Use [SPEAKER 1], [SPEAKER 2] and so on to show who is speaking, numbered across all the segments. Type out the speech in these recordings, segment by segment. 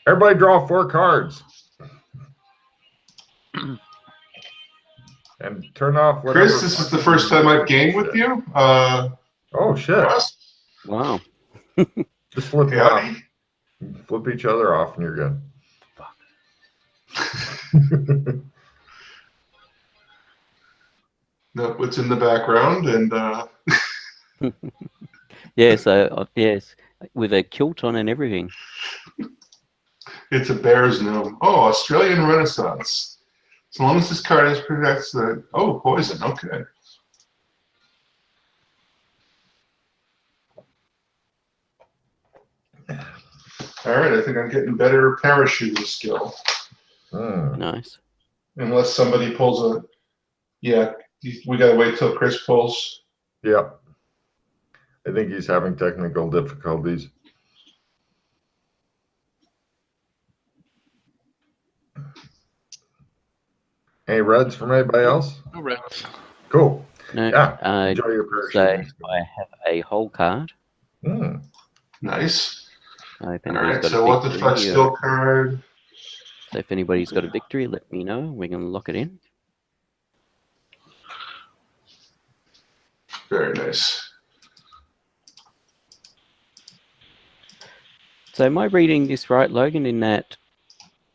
[SPEAKER 1] Everybody draw 4 cards. And turn off whatever.
[SPEAKER 2] Chris, this is the first time I've gamed with you.
[SPEAKER 1] Oh, shit.
[SPEAKER 2] Russ?
[SPEAKER 3] Wow.
[SPEAKER 1] Just flip them
[SPEAKER 2] Howdy.
[SPEAKER 1] off. Flip each other off and you're good.
[SPEAKER 2] No, what's in the background and
[SPEAKER 3] Yes, yes, with a kilt on and everything.
[SPEAKER 2] it's a bear's gnome. Oh, Australian Renaissance. As long as this card is protects the poison. Okay. All right, I think I'm getting better parachuting skill.
[SPEAKER 3] Nice.
[SPEAKER 2] Unless somebody pulls a, yeah, we gotta wait till Chris pulls.
[SPEAKER 1] Yep. I think he's having technical difficulties. Any reds from anybody else?
[SPEAKER 4] No reds.
[SPEAKER 1] Cool.
[SPEAKER 3] No,
[SPEAKER 1] Yeah. Enjoy your parachute.
[SPEAKER 3] So I have a whole card.
[SPEAKER 2] Nice.
[SPEAKER 3] So if
[SPEAKER 2] All
[SPEAKER 3] anybody's
[SPEAKER 2] right,
[SPEAKER 3] got
[SPEAKER 2] so
[SPEAKER 3] a
[SPEAKER 2] what the
[SPEAKER 3] victory,
[SPEAKER 2] fuck skill card?
[SPEAKER 3] So if anybody's got a victory, let me know. We can lock it in.
[SPEAKER 2] Very nice.
[SPEAKER 3] So am I reading this right, Logan, in that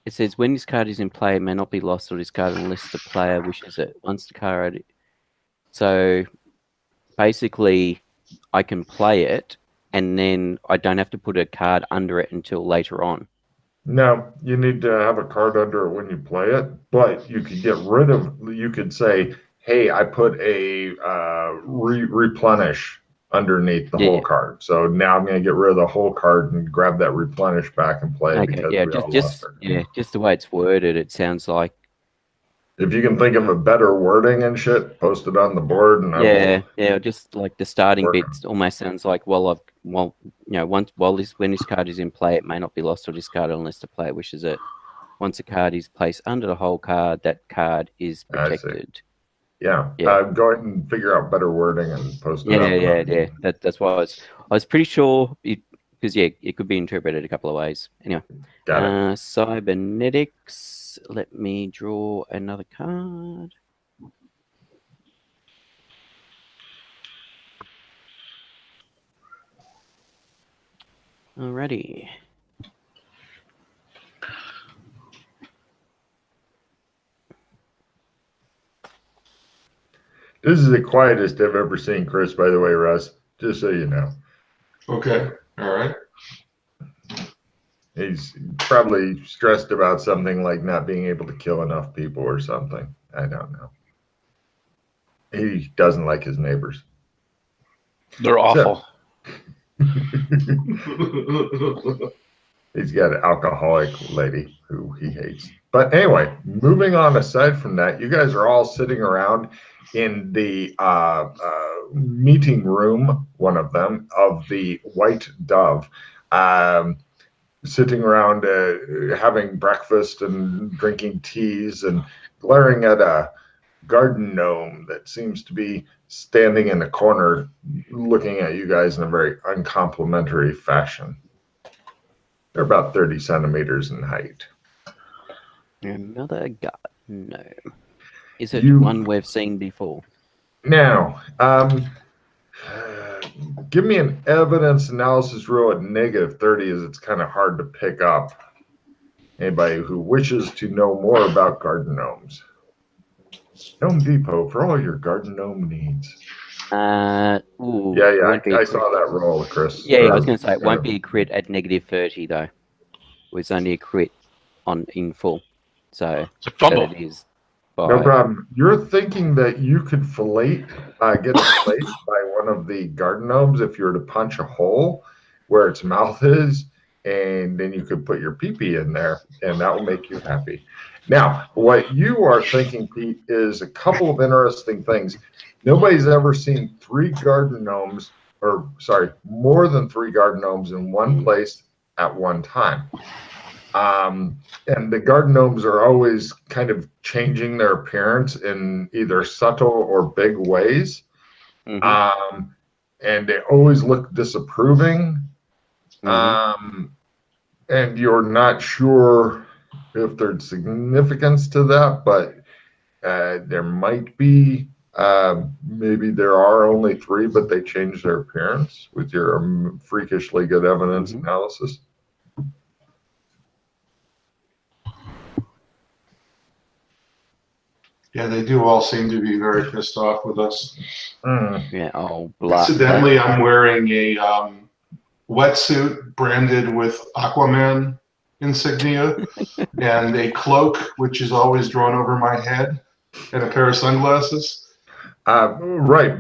[SPEAKER 3] it says when this card is in play, it may not be lost or discarded unless the player wishes it. Once the card... So basically, I can play it, and then I don't have to put a card under it until later on.
[SPEAKER 1] No, you need to have a card under it when you play it, but you could get rid of, you could say, hey, I put a replenish underneath the whole card. So now I'm going to get rid of the whole card and grab that replenish back and play it because we all lost it.
[SPEAKER 3] Just the way it's worded, it sounds like.
[SPEAKER 1] If you can think of a better wording and shit, post it on the board. And
[SPEAKER 3] just like the starting bit almost sounds like, when this card is in play, it may not be lost or discarded unless the player wishes it. Once a card is placed under the whole card, that card is protected.
[SPEAKER 1] Yeah. Go ahead and figure out better wording and post it.
[SPEAKER 3] That's why I was pretty sure because it could be interpreted a couple of ways. Anyway,
[SPEAKER 1] got it.
[SPEAKER 3] Cybernetics. Let me draw another card. Alrighty.
[SPEAKER 1] This is the quietest I've ever seen Chris, by the way, Russ, just so you know.
[SPEAKER 2] Okay. All right.
[SPEAKER 1] He's probably stressed about something like not being able to kill enough people or something. I don't know. He doesn't like his neighbors.
[SPEAKER 4] They're awful.
[SPEAKER 1] He's got an alcoholic lady who he hates. But anyway, moving on aside from that, you guys are all sitting around in the meeting room, one of them, of the White Dove. Sitting around having breakfast and drinking teas and glaring at a garden gnome that seems to be standing in the corner looking at you guys in a very uncomplimentary fashion. They're about 30 centimeters in height.
[SPEAKER 3] Another garden gnome. Is it one we've seen before?
[SPEAKER 1] Now, give me an evidence analysis roll at -30 as it's kind of hard to pick up. Anybody who wishes to know more about garden gnomes. Gnome Depot for all your garden gnome needs.
[SPEAKER 3] I
[SPEAKER 1] saw that roll, Chris.
[SPEAKER 3] Yeah, I was going to say it won't be a crit at -30 though. It's only a crit in full. So
[SPEAKER 4] it's a fumble.
[SPEAKER 3] It is.
[SPEAKER 1] No problem. You're thinking that you could get filleted by one of the garden gnomes if you were to punch a hole where its mouth is, and then you could put your pee-pee in there, and that will make you happy. Now, what you are thinking, Pete, is a couple of interesting things. Nobody's ever seen more than 3 garden gnomes in one place at one time. And the garden gnomes are always kind of changing their appearance in either subtle or big ways. And they always look disapproving. and you're not sure if there's significance to that, but there might be. Maybe there are only 3, but they change their appearance with your freakishly good evidence analysis.
[SPEAKER 2] Yeah, they do all seem to be very pissed off with us.
[SPEAKER 3] Yeah, oh, blood.
[SPEAKER 2] Incidentally, I'm wearing a wetsuit branded with Aquaman insignia and a cloak, which is always drawn over my head, and a pair of sunglasses.
[SPEAKER 1] Right.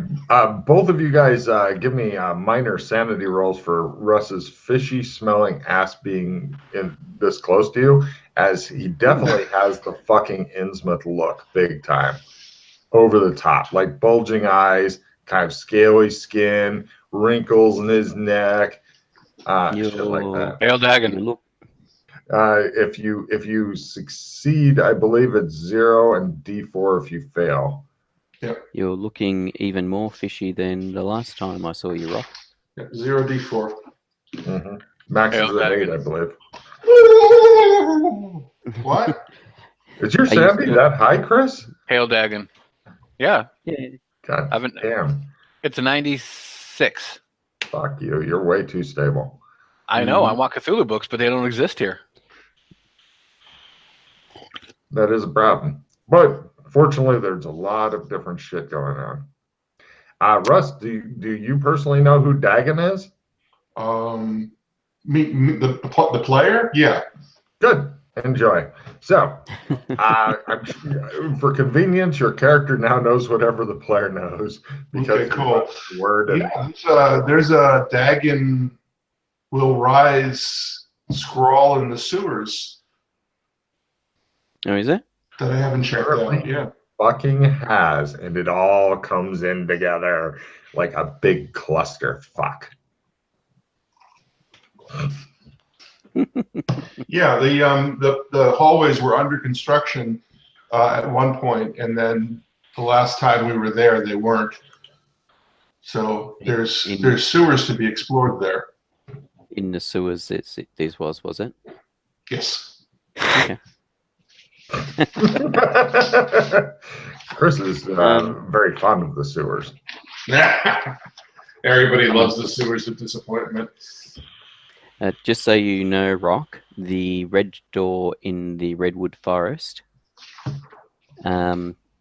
[SPEAKER 1] Both of you guys give me minor sanity rolls for Russ's fishy smelling ass being this close to you, as he definitely has the fucking Innsmouth look, big time. Over the top, like bulging eyes, kind of scaly skin, wrinkles in his neck, shit like that.
[SPEAKER 4] Hail Dagon.
[SPEAKER 1] If you succeed, I believe it's 0 and D4 if you fail.
[SPEAKER 2] Yep.
[SPEAKER 3] You're looking even more fishy than the last time I saw you, Rock.
[SPEAKER 2] Yep, 0 D4.
[SPEAKER 1] Max
[SPEAKER 4] Hail
[SPEAKER 1] is at 8,
[SPEAKER 4] Dagon.
[SPEAKER 1] I believe.
[SPEAKER 2] What?
[SPEAKER 1] Is your
[SPEAKER 3] Are you
[SPEAKER 1] sanity
[SPEAKER 3] still-
[SPEAKER 1] that high, Chris?
[SPEAKER 4] Hail Dagon. Yeah,
[SPEAKER 3] Yeah.
[SPEAKER 1] God damn.
[SPEAKER 4] it's a 96.
[SPEAKER 1] Fuck you. You're way too stable.
[SPEAKER 4] I know. I want Cthulhu books, but they don't exist here.
[SPEAKER 1] That is a problem. But fortunately, there's a lot of different shit going on. Russ, do you personally know who Dagon is?
[SPEAKER 2] The player? Yeah.
[SPEAKER 1] Good. Enjoy. So, for convenience, your character now knows whatever the player knows because
[SPEAKER 2] Okay, cool.
[SPEAKER 1] the word. And,
[SPEAKER 2] Yeah, there's a Dagon will rise scrawl in the sewers
[SPEAKER 3] Oh, is it?
[SPEAKER 2] that I haven't checked out. Yeah.
[SPEAKER 1] fucking has, and it all comes in together like a big cluster. Fuck.
[SPEAKER 2] Yeah, the hallways were under construction at one point, and then the last time we were there, they weren't. So there's sewers to be explored there.
[SPEAKER 3] In the sewers, this was it?
[SPEAKER 2] Yes.
[SPEAKER 3] Okay.
[SPEAKER 1] Chris is very fond of the sewers.
[SPEAKER 2] Everybody loves the sewers of disappointment.
[SPEAKER 3] Just so you know, Rock, the red door in the redwood forest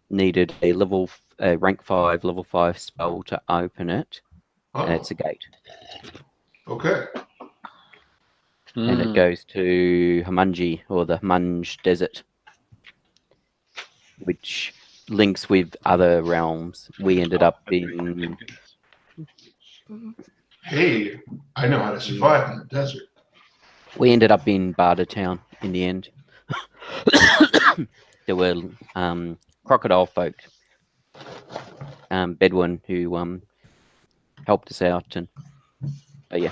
[SPEAKER 3] needed a rank 5, level 5 spell to open it.
[SPEAKER 2] Oh,
[SPEAKER 3] It's a gate.
[SPEAKER 2] okay.
[SPEAKER 3] And it goes to Hamunji, or the Hamunj Desert, which links with other realms. We ended up being...
[SPEAKER 2] Hey, I know how to survive in the desert.
[SPEAKER 3] We ended up in Bartertown in the end. There were crocodile folk, Bedouin, who helped us out, and yeah,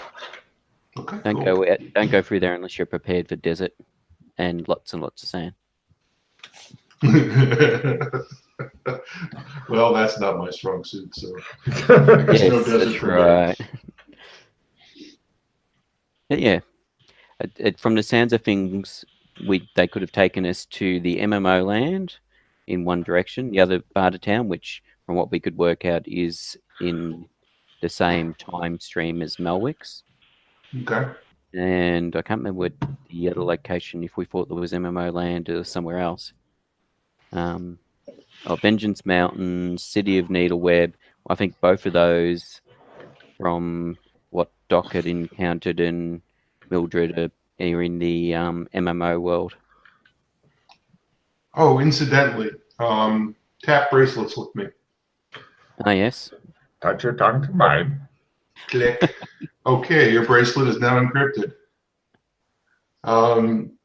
[SPEAKER 2] Okay,
[SPEAKER 3] don't go through there unless you're prepared for desert and lots of sand.
[SPEAKER 2] Well, that's not my strong suit, so
[SPEAKER 3] Yes,
[SPEAKER 2] no desert
[SPEAKER 3] that's
[SPEAKER 2] for me.
[SPEAKER 3] right. Yeah. From the sounds of things, they could have taken us to the MMO land in one direction, the other part of town, which, from what we could work out, is in the same time stream as Melwick's.
[SPEAKER 2] Okay.
[SPEAKER 3] And I can't remember what the other location, if we thought there was MMO land or somewhere else. Vengeance Mountains, City of Needleweb. I think both of those, from what Doc had encountered and Mildred, are in the MMO world.
[SPEAKER 2] Oh, incidentally, tap bracelets with me.
[SPEAKER 3] Ah, yes.
[SPEAKER 1] Touch your tongue to mine.
[SPEAKER 2] Click. Okay, your bracelet is now encrypted.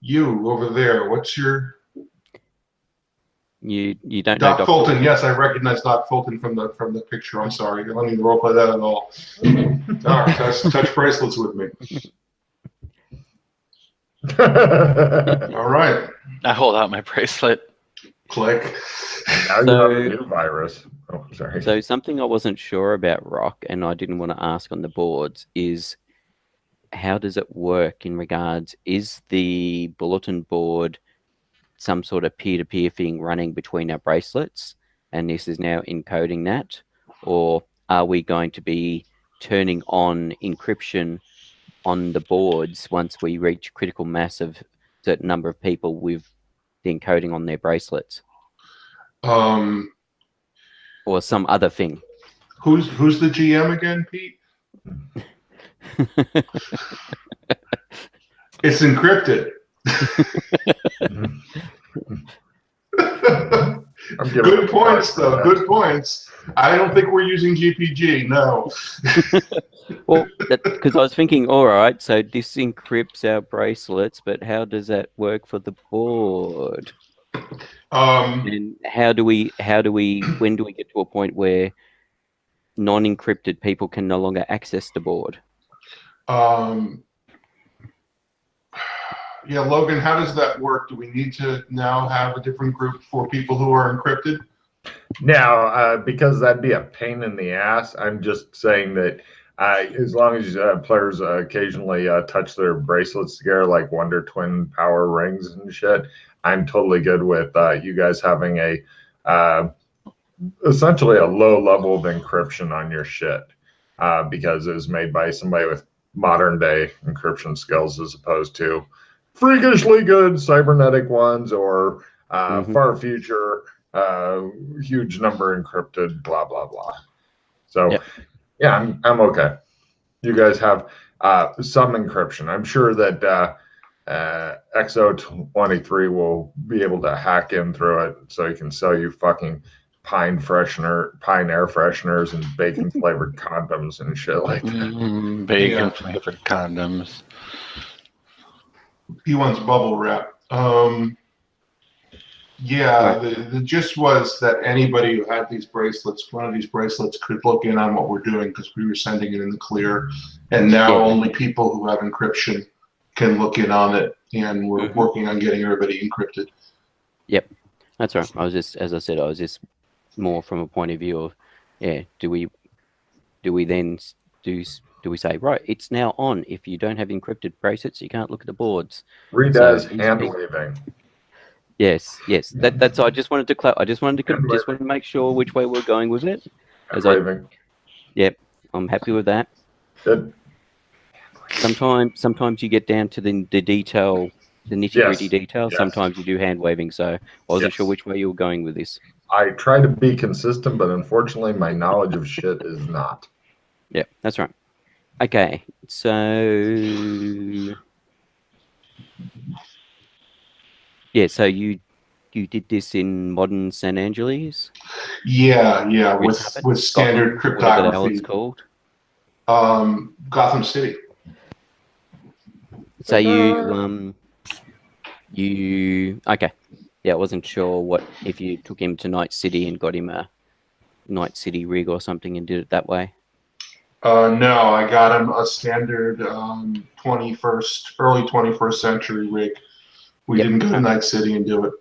[SPEAKER 2] You over there, what's your...
[SPEAKER 3] You don't know
[SPEAKER 2] Doc Fulton. Yes, I recognize Doc Fulton from the picture. I'm sorry. I don't need to roleplay that at all. Doc, touch bracelets with me. All right.
[SPEAKER 4] I hold out my bracelet.
[SPEAKER 2] Click.
[SPEAKER 1] Now you have a new virus. Oh, sorry.
[SPEAKER 3] So something I wasn't sure about, Rock, and I didn't want to ask on the boards, is how does it work in regards? Is the bulletin board some sort of peer-to-peer thing running between our bracelets, and this is now encoding that, or are we going to be turning on encryption on the boards once we reach critical mass of a certain number of people with the encoding on their bracelets,
[SPEAKER 2] Um,
[SPEAKER 3] or some other thing?
[SPEAKER 2] who's the GM again, Pete? It's encrypted. Good points, though. Good points. I don't think we're using GPG. No.
[SPEAKER 3] Well, because I was thinking, all right, so this encrypts our bracelets, but how does that work for the board? And how do we? When do we get to a point where non-encrypted people can no longer access the board?
[SPEAKER 2] Yeah, Logan, how does that work? Do we need to now have a different group for people who are encrypted?
[SPEAKER 1] Now, because that'd be a pain in the ass, I'm just saying that as long as players occasionally touch their bracelets together, like Wonder Twin power rings and shit, I'm totally good with you guys having essentially a low level of encryption on your shit because it was made by somebody with modern day encryption skills as opposed to freakishly good cybernetic ones or far future huge number encrypted blah blah blah. So yeah, I'm okay. You guys have some encryption. I'm sure that XO23 will be able to hack in through it so he can sell you fucking pine air fresheners and bacon flavored condoms and shit like that.
[SPEAKER 4] Bacon flavored condoms.
[SPEAKER 2] He wants bubble wrap. Yeah, the gist was that anybody who had these bracelets, one of these bracelets, could look in on what we're doing because we were sending it in the clear. And now only people who have encryption can look in on it, and we're working on getting everybody encrypted.
[SPEAKER 3] Yep, that's right. I was just, as I said, I was just more from a point of view of, do we then do we say, right, it's now on. If you don't have encrypted bracelets, you can't look at the boards.
[SPEAKER 1] Read as hand waving.
[SPEAKER 3] Yes. That's. I just wanted to I just wanted to make sure which way we're going with it. Yep, I'm happy with that.
[SPEAKER 1] Good.
[SPEAKER 3] Sometimes you get down to the detail, the nitty-gritty detail. Sometimes you do hand waving. So I wasn't sure which way you were going with this.
[SPEAKER 1] I try to be consistent, but unfortunately, my knowledge of shit is not.
[SPEAKER 3] Yeah, that's right. Okay, so so you did this in modern San Angeles?
[SPEAKER 2] Yeah, with standard cryptography.
[SPEAKER 3] Whatever the hell it's called.
[SPEAKER 2] Gotham City.
[SPEAKER 3] So you okay. Yeah, I wasn't sure if you took him to Night City and got him a Night City rig or something and did it that way.
[SPEAKER 2] No, I got him a standard early 21st century rig. We didn't go to Night City and do it.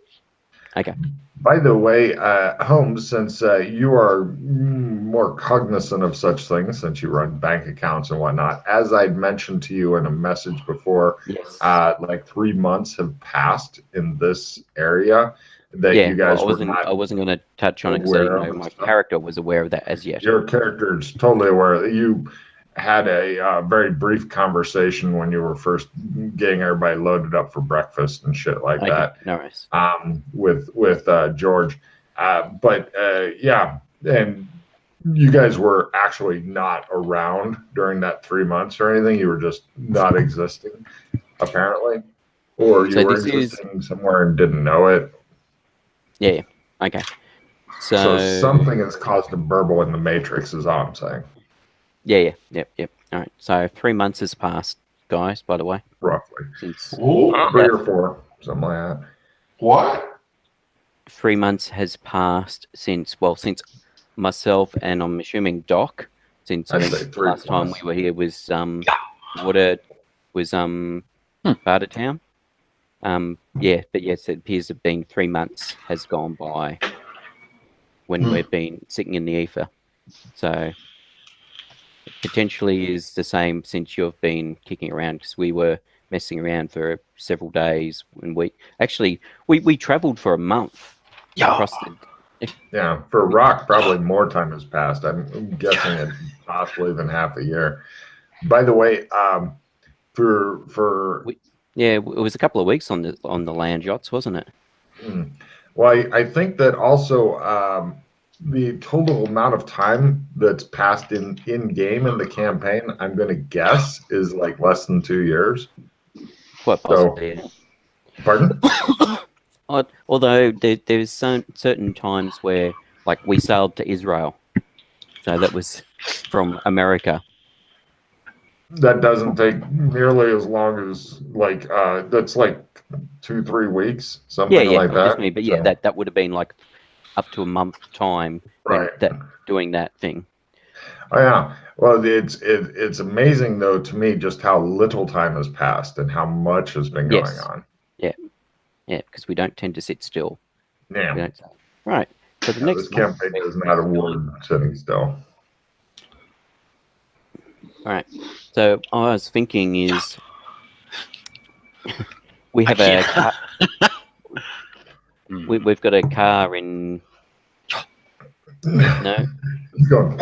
[SPEAKER 3] Okay.
[SPEAKER 1] By the way, Holmes, since you are more cognizant of such things, since you run bank accounts and whatnot, as I'd mentioned to you in a message before, like 3 months have passed in this area that you guys
[SPEAKER 3] I wasn't going to touch on it because my character was aware of that as yet.
[SPEAKER 1] Your character is totally aware that you had a very brief conversation when you were first getting everybody loaded up for breakfast and shit like that.
[SPEAKER 3] Nice.
[SPEAKER 1] With George, but and you guys were actually not around during that 3 months or anything. You were just not existing, apparently, or you were existing somewhere and didn't know it.
[SPEAKER 3] Yeah. Okay.
[SPEAKER 1] So something has caused a burble in the matrix, is all I'm saying.
[SPEAKER 3] Yeah. Yep. All right. So 3 months has passed, guys, by the way.
[SPEAKER 1] Roughly.
[SPEAKER 3] Since
[SPEAKER 1] 3 or 4, something like that.
[SPEAKER 2] What?
[SPEAKER 3] 3 months has passed since myself and I'm assuming Doc, since I think the last time we were here was Bartertown. But yes, it appears to have been 3 months has gone by when we've been sitting in the ether. So potentially is the same since you've been kicking around, because we were messing around for several days and we traveled for a month across the.
[SPEAKER 1] Yeah, for Rock, probably more time has passed. I'm guessing it's possibly even half a year. By the way,
[SPEAKER 3] it was a couple of weeks on the land yachts, wasn't it?
[SPEAKER 1] Well, I think that also the total amount of time that's passed in game in the campaign, I'm going to guess, is like less than 2 years.
[SPEAKER 3] Quite possibly.
[SPEAKER 1] So, pardon?
[SPEAKER 3] Although there's certain times where, like, we sailed to Israel, so that was from America.
[SPEAKER 1] That doesn't take nearly as long as that's like 2-3 weeks, something like that.
[SPEAKER 3] Just me, but yeah, that would have been like up to a month time when doing that thing.
[SPEAKER 1] Oh yeah. Well, it's amazing though to me just how little time has passed and how much has been going on.
[SPEAKER 3] Yeah, because we don't tend to sit still.
[SPEAKER 1] Yeah.
[SPEAKER 3] Right. So the next
[SPEAKER 1] this campaign does not award sitting still.
[SPEAKER 3] All right. So I was thinking is we have a car. We've got a car in. No.
[SPEAKER 1] He's going.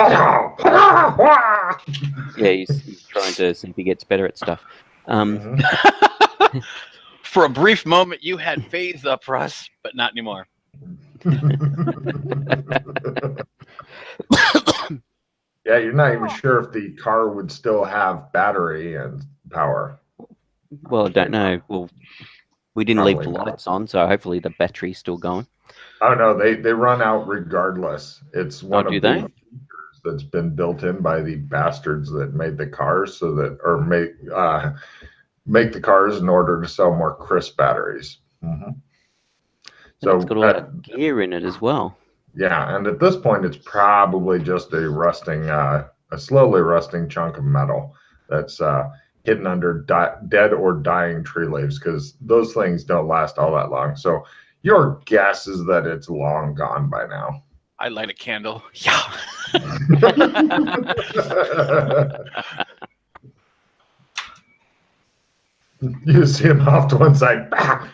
[SPEAKER 3] Yeah, he's trying to see if he gets better at stuff.
[SPEAKER 4] For a brief moment, you had phased up, Russ, but not anymore.
[SPEAKER 1] Yeah, you're not even sure if the car would still have battery and power.
[SPEAKER 3] Well, I don't know. Well, we didn't leave the lights on, so hopefully the battery's still going.
[SPEAKER 1] Oh no, they run out regardless. It's one of the features that's been built in by the bastards that made the cars, so that make the cars in order to sell more crisp batteries.
[SPEAKER 3] So it's got a lot of gear in it as well.
[SPEAKER 1] Yeah, and at this point, it's probably just a slowly rusting chunk of metal that's hidden under dead or dying tree leaves, because those things don't last all that long. So your guess is that it's long gone by now.
[SPEAKER 4] I light a candle. Yeah.
[SPEAKER 1] You see him off to one side.
[SPEAKER 3] All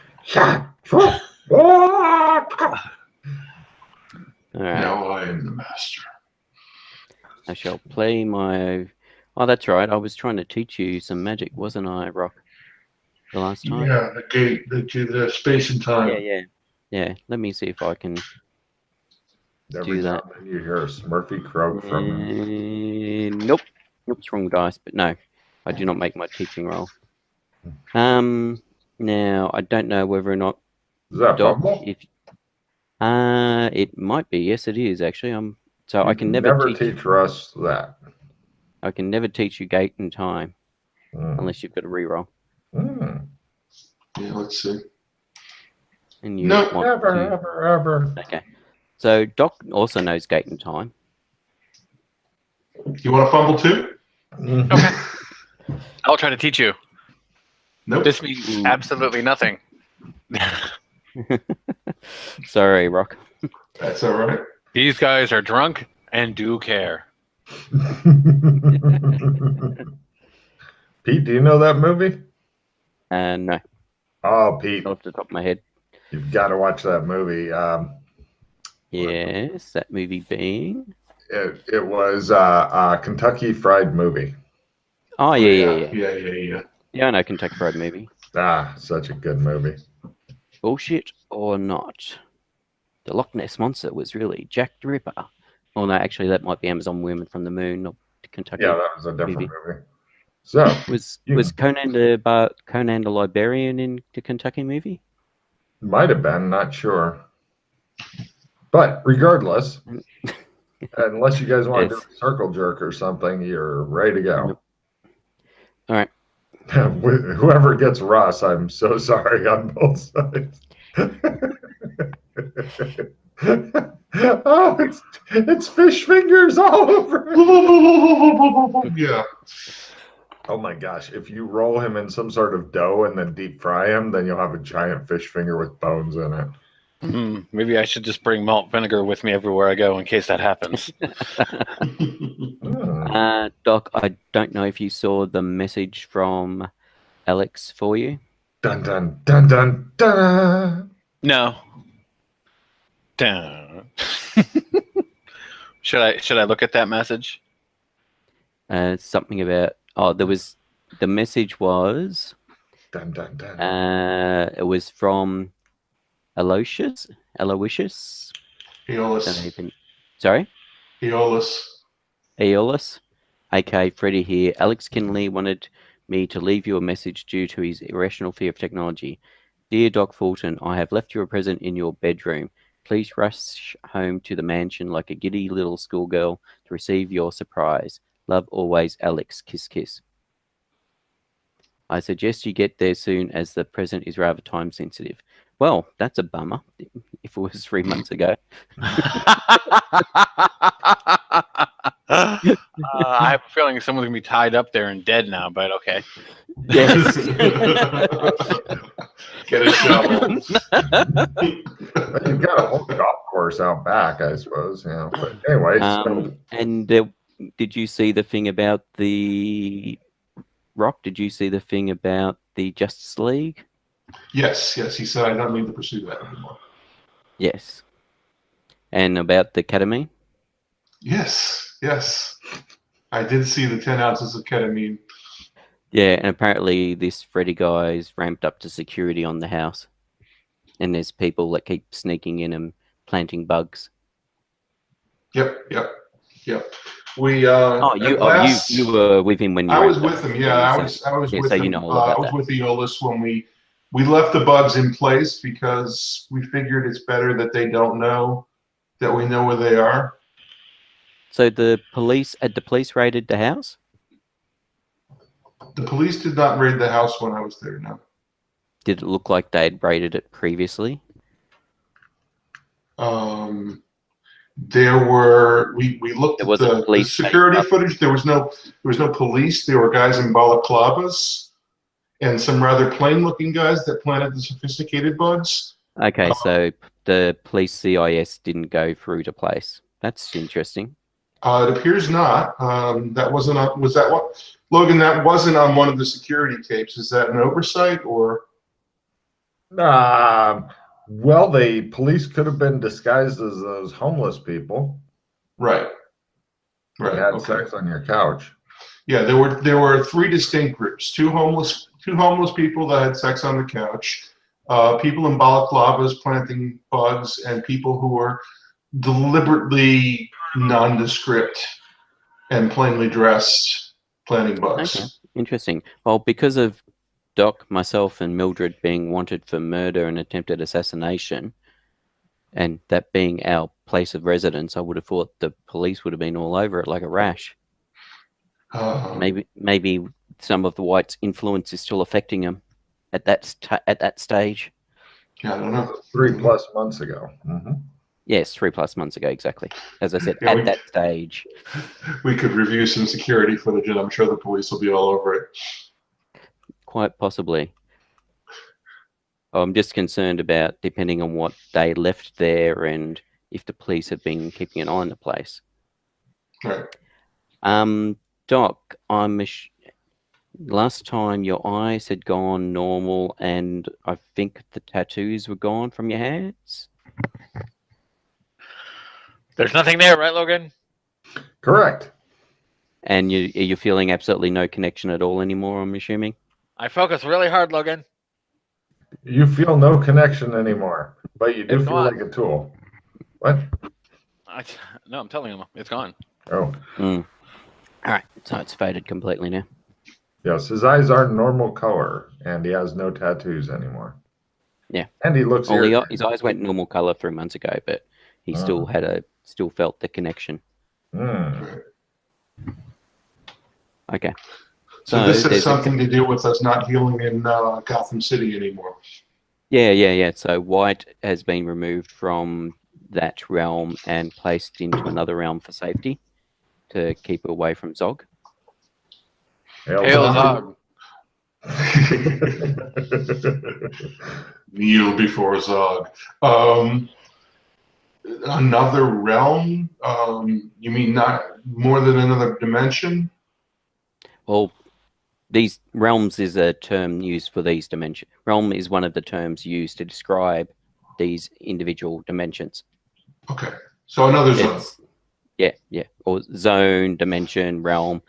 [SPEAKER 3] right.
[SPEAKER 2] Now I am the master.
[SPEAKER 3] I shall play my. Oh, that's right. I was trying to teach you some magic, wasn't I, Rock? The last time.
[SPEAKER 2] Yeah, the gate, the space and time.
[SPEAKER 3] Yeah. Let me see if I can do that.
[SPEAKER 1] You hear a Smurfy croak from.
[SPEAKER 3] Nope. It's wrong dice, but no, I do not make my teaching roll. Now I don't know whether or not.
[SPEAKER 1] Is that
[SPEAKER 3] Doc, it might be. Yes, it is actually. So I can never
[SPEAKER 1] teach Russ that.
[SPEAKER 3] I can never teach you gate and time unless you've got a reroll.
[SPEAKER 2] Yeah, let's see.
[SPEAKER 3] And you
[SPEAKER 1] ever.
[SPEAKER 3] Okay. So Doc also knows gate and time.
[SPEAKER 2] You want to fumble too?
[SPEAKER 4] Okay. I'll try to teach you.
[SPEAKER 2] Nope.
[SPEAKER 4] This means absolutely nothing.
[SPEAKER 3] Sorry, Rock.
[SPEAKER 2] That's all right.
[SPEAKER 4] These guys are drunk and do care.
[SPEAKER 1] Pete, do you know that movie?
[SPEAKER 3] No.
[SPEAKER 1] Oh, Pete.
[SPEAKER 3] Off the top of my head.
[SPEAKER 1] You've got to watch that movie.
[SPEAKER 3] Yes, that movie being?
[SPEAKER 1] It was a Kentucky Fried Movie.
[SPEAKER 3] Oh, yeah.
[SPEAKER 2] Yeah,
[SPEAKER 3] I know Kentucky Fried Movie.
[SPEAKER 1] Such a good movie.
[SPEAKER 3] Bullshit or not? The Loch Ness Monster was really Jack the Ripper. Oh, no, actually, that might be Amazon Women from the Moon, not Kentucky.
[SPEAKER 1] Yeah, that was a different movie. So
[SPEAKER 3] was Conan the Librarian in the Kentucky movie?
[SPEAKER 1] Might have been, not sure. But regardless, unless you guys want to do a circle jerk or something, you're ready to go.
[SPEAKER 3] Nope. All right.
[SPEAKER 1] Whoever gets Ross, I'm so sorry on both sides. Oh, it's fish fingers all over.
[SPEAKER 2] Yeah.
[SPEAKER 1] Oh my gosh! If you roll him in some sort of dough and then deep fry him, then you'll have a giant fish finger with bones in it.
[SPEAKER 4] Maybe I should just bring malt vinegar with me everywhere I go in case that happens.
[SPEAKER 3] Doc, I don't know if you saw the message from Alex for you.
[SPEAKER 1] Dun dun dun dun dun.
[SPEAKER 4] No. Dun. Should I look at that message?
[SPEAKER 3] Something about the message was
[SPEAKER 1] Dun dun dun.
[SPEAKER 3] it was from Aloysius.
[SPEAKER 2] Aeolus.
[SPEAKER 3] Sorry?
[SPEAKER 2] Aeolus.
[SPEAKER 3] Okay, Freddie here. Alex Kinley wanted me to leave you a message due to his irrational fear of technology. Dear Doc Fulton, I have left you a present in your bedroom. Please rush home to the mansion like a giddy little schoolgirl to receive your surprise. Love always, Alex. Kiss, kiss. I suggest you get there soon as the present is rather time sensitive. Well, that's a bummer if it was 3 months ago.
[SPEAKER 4] I have a feeling someone's going to be tied up there and dead now, but okay.
[SPEAKER 3] Yes.
[SPEAKER 2] Get a shovel.
[SPEAKER 1] You've got a whole golf course out back, I suppose. Yeah. But anyway,
[SPEAKER 3] and did you see the thing about the Rock? Did you see the thing about the Justice League?
[SPEAKER 2] Yes. He said I don't need to pursue that anymore.
[SPEAKER 3] Yes. And about the ketamine?
[SPEAKER 2] Yes. I did see the 10 ounces of ketamine.
[SPEAKER 3] Yeah, and apparently this Freddy guy's ramped up to security on the house. And there's people that keep sneaking in and planting bugs.
[SPEAKER 2] Yep. We
[SPEAKER 3] you were with him when you
[SPEAKER 2] I was with him, yeah. I was with
[SPEAKER 3] so
[SPEAKER 2] him.
[SPEAKER 3] You know all about
[SPEAKER 2] I was with Aeolus when we left the bugs in place because we figured it's better that they don't know that we know where they are.
[SPEAKER 3] So the police raided the house?
[SPEAKER 2] The police did not raid the house when I was there, no.
[SPEAKER 3] Did it look like they'd raided it previously?
[SPEAKER 2] There were we looked at the security footage. There was no police. There were guys in balaclavas and some rather plain-looking guys that planted the sophisticated bugs.
[SPEAKER 3] Okay, so the police CIS didn't go through to place. That's interesting.
[SPEAKER 2] It appears not. That wasn't on, was that what, Logan? That wasn't on one of the security tapes. Is that an oversight or?
[SPEAKER 1] Well, the police could have been disguised as those homeless people.
[SPEAKER 2] Right.
[SPEAKER 1] That had sex on your couch.
[SPEAKER 2] Yeah, there were three distinct groups: two homeless people that had sex on the couch, people in balaclavas planting bugs, and people who were deliberately nondescript and plainly dressed planting bugs.
[SPEAKER 3] Okay. Interesting. Well, because of Doc, myself, and Mildred being wanted for murder and attempted assassination, and that being our place of residence, I would have thought the police would have been all over it like a rash. Maybe some of the whites' influence is still affecting them at that stage.
[SPEAKER 2] Yeah, I don't know.
[SPEAKER 1] 3+ months ago. Mm-hmm.
[SPEAKER 3] Yes, 3+ months ago, exactly. As I said, at that stage.
[SPEAKER 2] We could review some security footage, and I'm sure the police will be all over it.
[SPEAKER 3] Quite possibly. I'm just concerned about depending on what they left there and if the police have been keeping an eye on the place.
[SPEAKER 2] Right.
[SPEAKER 3] Doc, last time your eyes had gone normal and I think the tattoos were gone from your hands?
[SPEAKER 4] There's nothing there, right, Logan?
[SPEAKER 1] Correct.
[SPEAKER 3] And you're feeling absolutely no connection at all anymore, I'm assuming?
[SPEAKER 4] I focus really hard, Logan.
[SPEAKER 1] You feel no connection anymore, but you do feel like a tool. What?
[SPEAKER 4] No, I'm telling him it's gone.
[SPEAKER 1] Oh.
[SPEAKER 3] All right, so it's faded completely now.
[SPEAKER 1] Yes, his eyes are normal color, and he has no tattoos anymore.
[SPEAKER 3] Yeah.
[SPEAKER 1] And he looks
[SPEAKER 3] his eyes went normal color 3 months ago, but he still felt the connection. Okay.
[SPEAKER 2] So this has something to do with us not healing in Gotham City anymore.
[SPEAKER 3] Yeah. So White has been removed from that realm and placed into another realm for safety to keep away from Zog.
[SPEAKER 4] Hail Zog.
[SPEAKER 2] Kneel before Zog. Another realm? You mean not more than another dimension?
[SPEAKER 3] Well, these realms is a term used for these dimensions. Realm is one of the terms used to describe these individual dimensions.
[SPEAKER 2] Okay, so another zone.
[SPEAKER 3] Yeah, or zone, dimension, realm.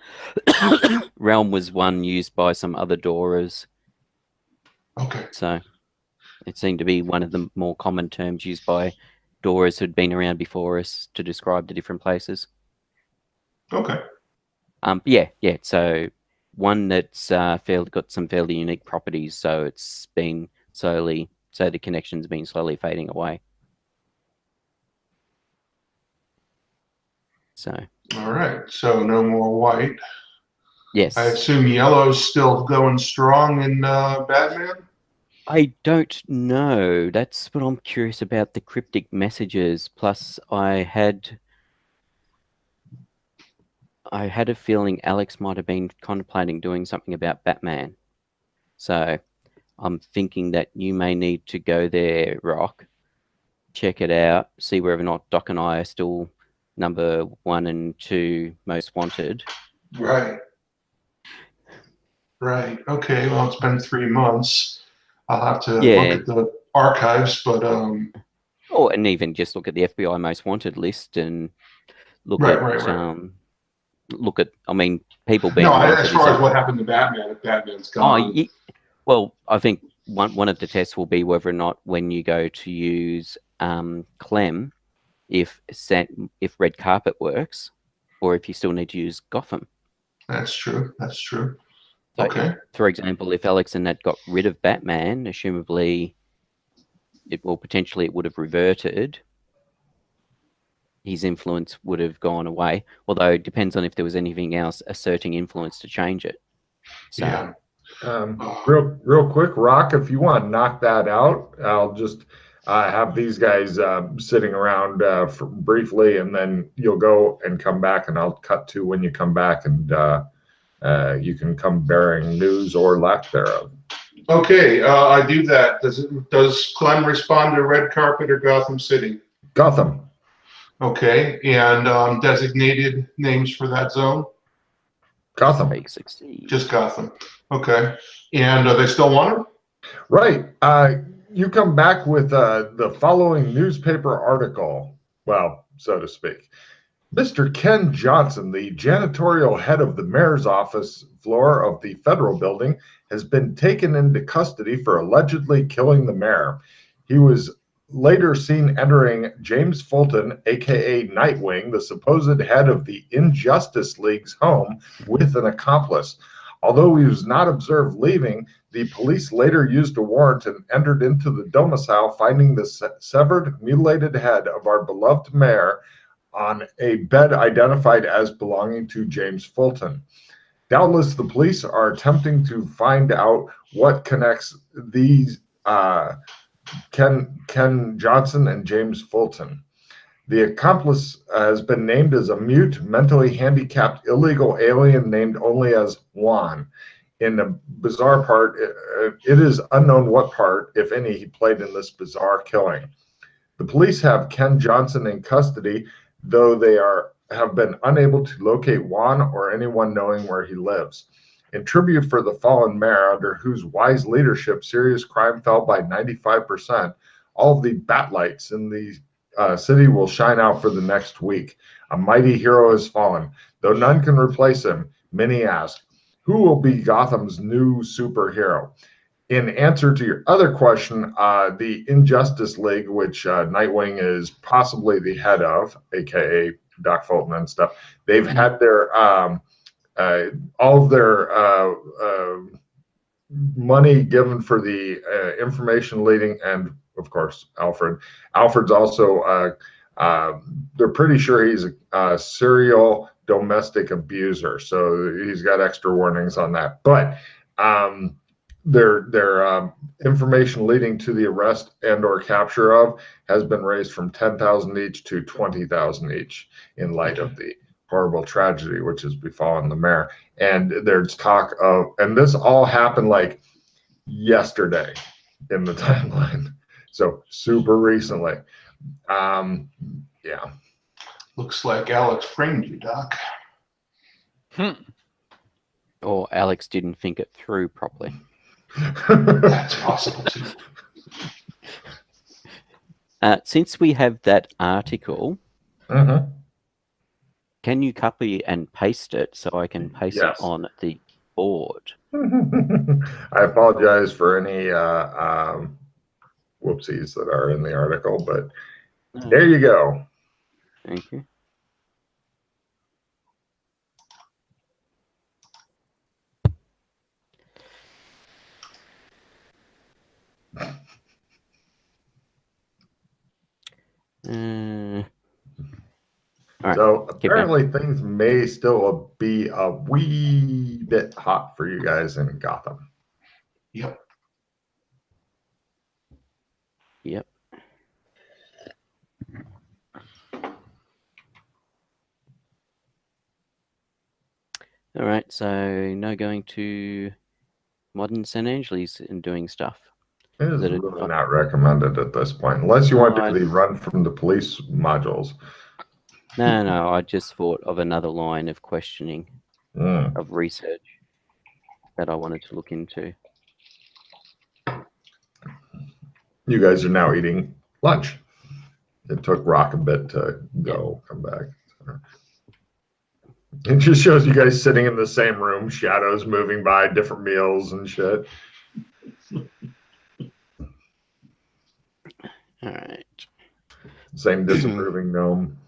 [SPEAKER 3] Realm was one used by some other Doras.
[SPEAKER 2] Okay.
[SPEAKER 3] So it seemed to be one of the more common terms used by Doras who'd been around before us to describe the different places.
[SPEAKER 2] Okay.
[SPEAKER 3] Yeah. So one that's got some fairly unique properties. So it's been slowly, so the connection's been slowly fading away. So.
[SPEAKER 2] All right. So no more white.
[SPEAKER 3] Yes.
[SPEAKER 2] I assume yellow's still going strong in Batman?
[SPEAKER 3] I don't know. That's what I'm curious about, the cryptic messages. Plus, I had a feeling Alex might have been contemplating doing something about Batman. So I'm thinking that you may need to go there, Rock, check it out, see whether or not Doc and I are still number 1 and 2 most wanted.
[SPEAKER 2] Right. Right. Okay. Well, it's been 3 months. I'll have to look at the archives, but
[SPEAKER 3] Oh, and even just look at the FBI most wanted list and look at. I mean, people being wanted.
[SPEAKER 2] As far as what happened to Batman, if Batman's gone.
[SPEAKER 3] Well, I think one of the tests will be whether or not when you go to use Clem, if red carpet works, or if you still need to use Gotham.
[SPEAKER 2] That's true. That's true.
[SPEAKER 3] So
[SPEAKER 2] okay.
[SPEAKER 3] For example, if Alex and Nat got rid of Batman, assumably it would have reverted. His influence would have gone away, although it depends on if there was anything else asserting influence to change it. So,
[SPEAKER 2] yeah.
[SPEAKER 1] Real quick, Rock, if you want to knock that out, I'll just have these guys sitting around briefly, and then you'll go and come back, and I'll cut to when you come back, and you can come bearing news or lack thereof.
[SPEAKER 2] Okay, I do that. Does Clem respond to Red Carpet or Gotham City?
[SPEAKER 1] Gotham.
[SPEAKER 2] Okay, and designated names for that zone?
[SPEAKER 1] Gotham.
[SPEAKER 2] Just Gotham. Okay, and they still want him?
[SPEAKER 1] Right. You come back with the following newspaper article, well, so to speak. Mr. Ken Johnson, the janitorial head of the mayor's office floor of the federal building, has been taken into custody for allegedly killing the mayor. He was later seen entering James Fulton, aka Nightwing, the supposed head of the Injustice League's home, with an accomplice. Although he was not observed leaving, the police later used a warrant and entered into the domicile, finding the severed, mutilated head of our beloved mayor on a bed identified as belonging to James Fulton. Doubtless, the police are attempting to find out what connects these Ken Johnson and James Fulton. The accomplice has been named as a mute, mentally handicapped, illegal alien named only as Juan. In the bizarre part, it is unknown what part, if any, he played in this bizarre killing. The police have Ken Johnson in custody, though they have been unable to locate Juan or anyone knowing where he lives. In tribute for the fallen mayor, under whose wise leadership serious crime fell by 95%, all of the batlights in the city will shine out for the next week. A mighty hero has fallen. Though none can replace him, many ask, who will be Gotham's new superhero? In answer to your other question, the Injustice League, which Nightwing is possibly the head of, aka Doc Fulton and stuff, they've had their all of their money given for the information leading, and of course Alfred's also they're pretty sure he's a serial domestic abuser, so he's got extra warnings on that. But their information leading to the arrest and or capture of has been raised from 10,000 each to 20,000 each in light of the horrible tragedy which has befallen the mayor. And there's talk of, and this all happened like yesterday in the timeline, so super recently. Yeah.
[SPEAKER 2] Looks like Alex framed you, Doc.
[SPEAKER 3] Or Alex didn't think it through properly.
[SPEAKER 2] That's possible too.
[SPEAKER 3] Since we have that article,
[SPEAKER 1] Mm-hmm.
[SPEAKER 3] can you copy and paste it so I can paste
[SPEAKER 1] Yes.
[SPEAKER 3] it on the board?
[SPEAKER 1] I apologize for any whoopsies that are in the article, but there you go.
[SPEAKER 3] Thank you. All right,
[SPEAKER 1] so apparently things may still be a wee bit hot for you guys in Gotham.
[SPEAKER 2] Yep.
[SPEAKER 3] Yep. All right, so no going to modern San Angeles and doing stuff.
[SPEAKER 1] It is really not recommended at this point, unless you want to do the run from the police modules.
[SPEAKER 3] No, I just thought of another line of questioning, of research that I wanted to look into.
[SPEAKER 1] You guys are now eating lunch. It took Rock a bit to come back. It just shows you guys sitting in the same room, shadows moving by, different meals and shit.
[SPEAKER 3] All right.
[SPEAKER 1] Same disapproving gnome.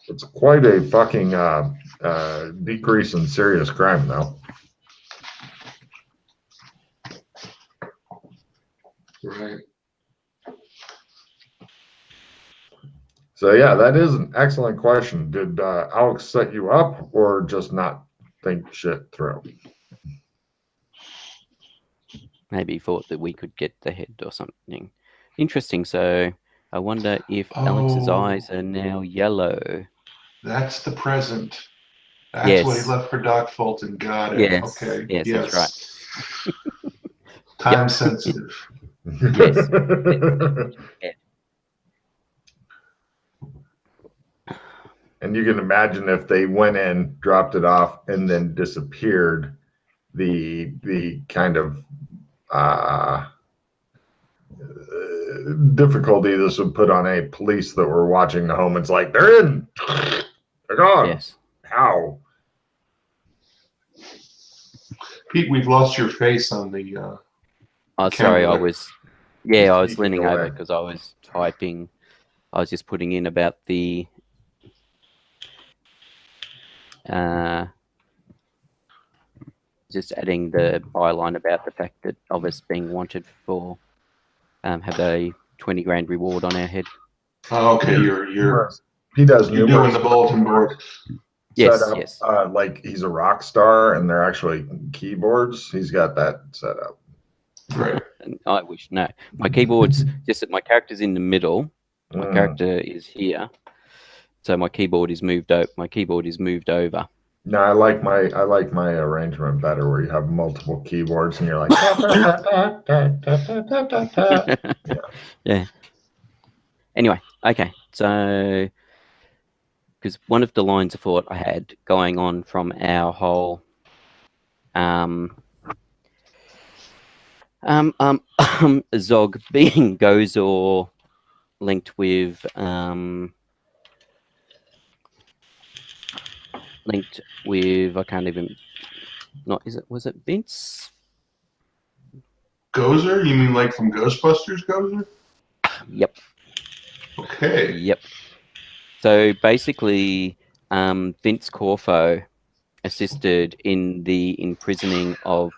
[SPEAKER 1] It's quite a fucking decrease in serious crime, though.
[SPEAKER 2] Right.
[SPEAKER 1] So yeah, that is an excellent question. Did Alex set you up or just not think shit through?
[SPEAKER 3] Maybe he thought that we could get the head or something. Interesting. So I wonder if Alex's eyes are now yellow.
[SPEAKER 2] That's the present. That's what he left for Doc Fulton. Got it.
[SPEAKER 3] Yes.
[SPEAKER 2] Okay.
[SPEAKER 3] Yes, that's right.
[SPEAKER 2] Time sensitive.
[SPEAKER 3] Yes.
[SPEAKER 1] And you can imagine if they went in, dropped it off, and then disappeared, the kind of difficulty this would put on a police that were watching the home. It's like, they're in, they're gone.
[SPEAKER 3] Yes.
[SPEAKER 1] How?
[SPEAKER 2] Pete, we've lost your face on the.
[SPEAKER 3] Oh, sorry, I was leaning over because I was typing. I was just putting in about the just adding the byline about the fact that of us being wanted for have a 20 grand reward on our head.
[SPEAKER 2] Oh, okay, you're
[SPEAKER 1] doing
[SPEAKER 2] the bulletin board.
[SPEAKER 3] Yes,
[SPEAKER 1] set up,
[SPEAKER 3] yes.
[SPEAKER 1] Like he's a rock star and they're actually keyboards. He's got that set up.
[SPEAKER 2] Right.
[SPEAKER 3] I wish. No, my keyboard's just that my character's in the middle. My character is here, so my keyboard is moved over. My keyboard is moved over.
[SPEAKER 1] No, I like my arrangement better, where you have multiple keyboards and you're like,
[SPEAKER 3] yeah. Anyway, okay, so because one of the lines of thought I had going on from our whole Zog being Gozor linked with I can't even was it Vince?
[SPEAKER 2] Gozer? You mean like from Ghostbusters Gozer?
[SPEAKER 3] Yep.
[SPEAKER 2] Okay.
[SPEAKER 3] Yep. So basically, Vince Corfo assisted in the imprisoning of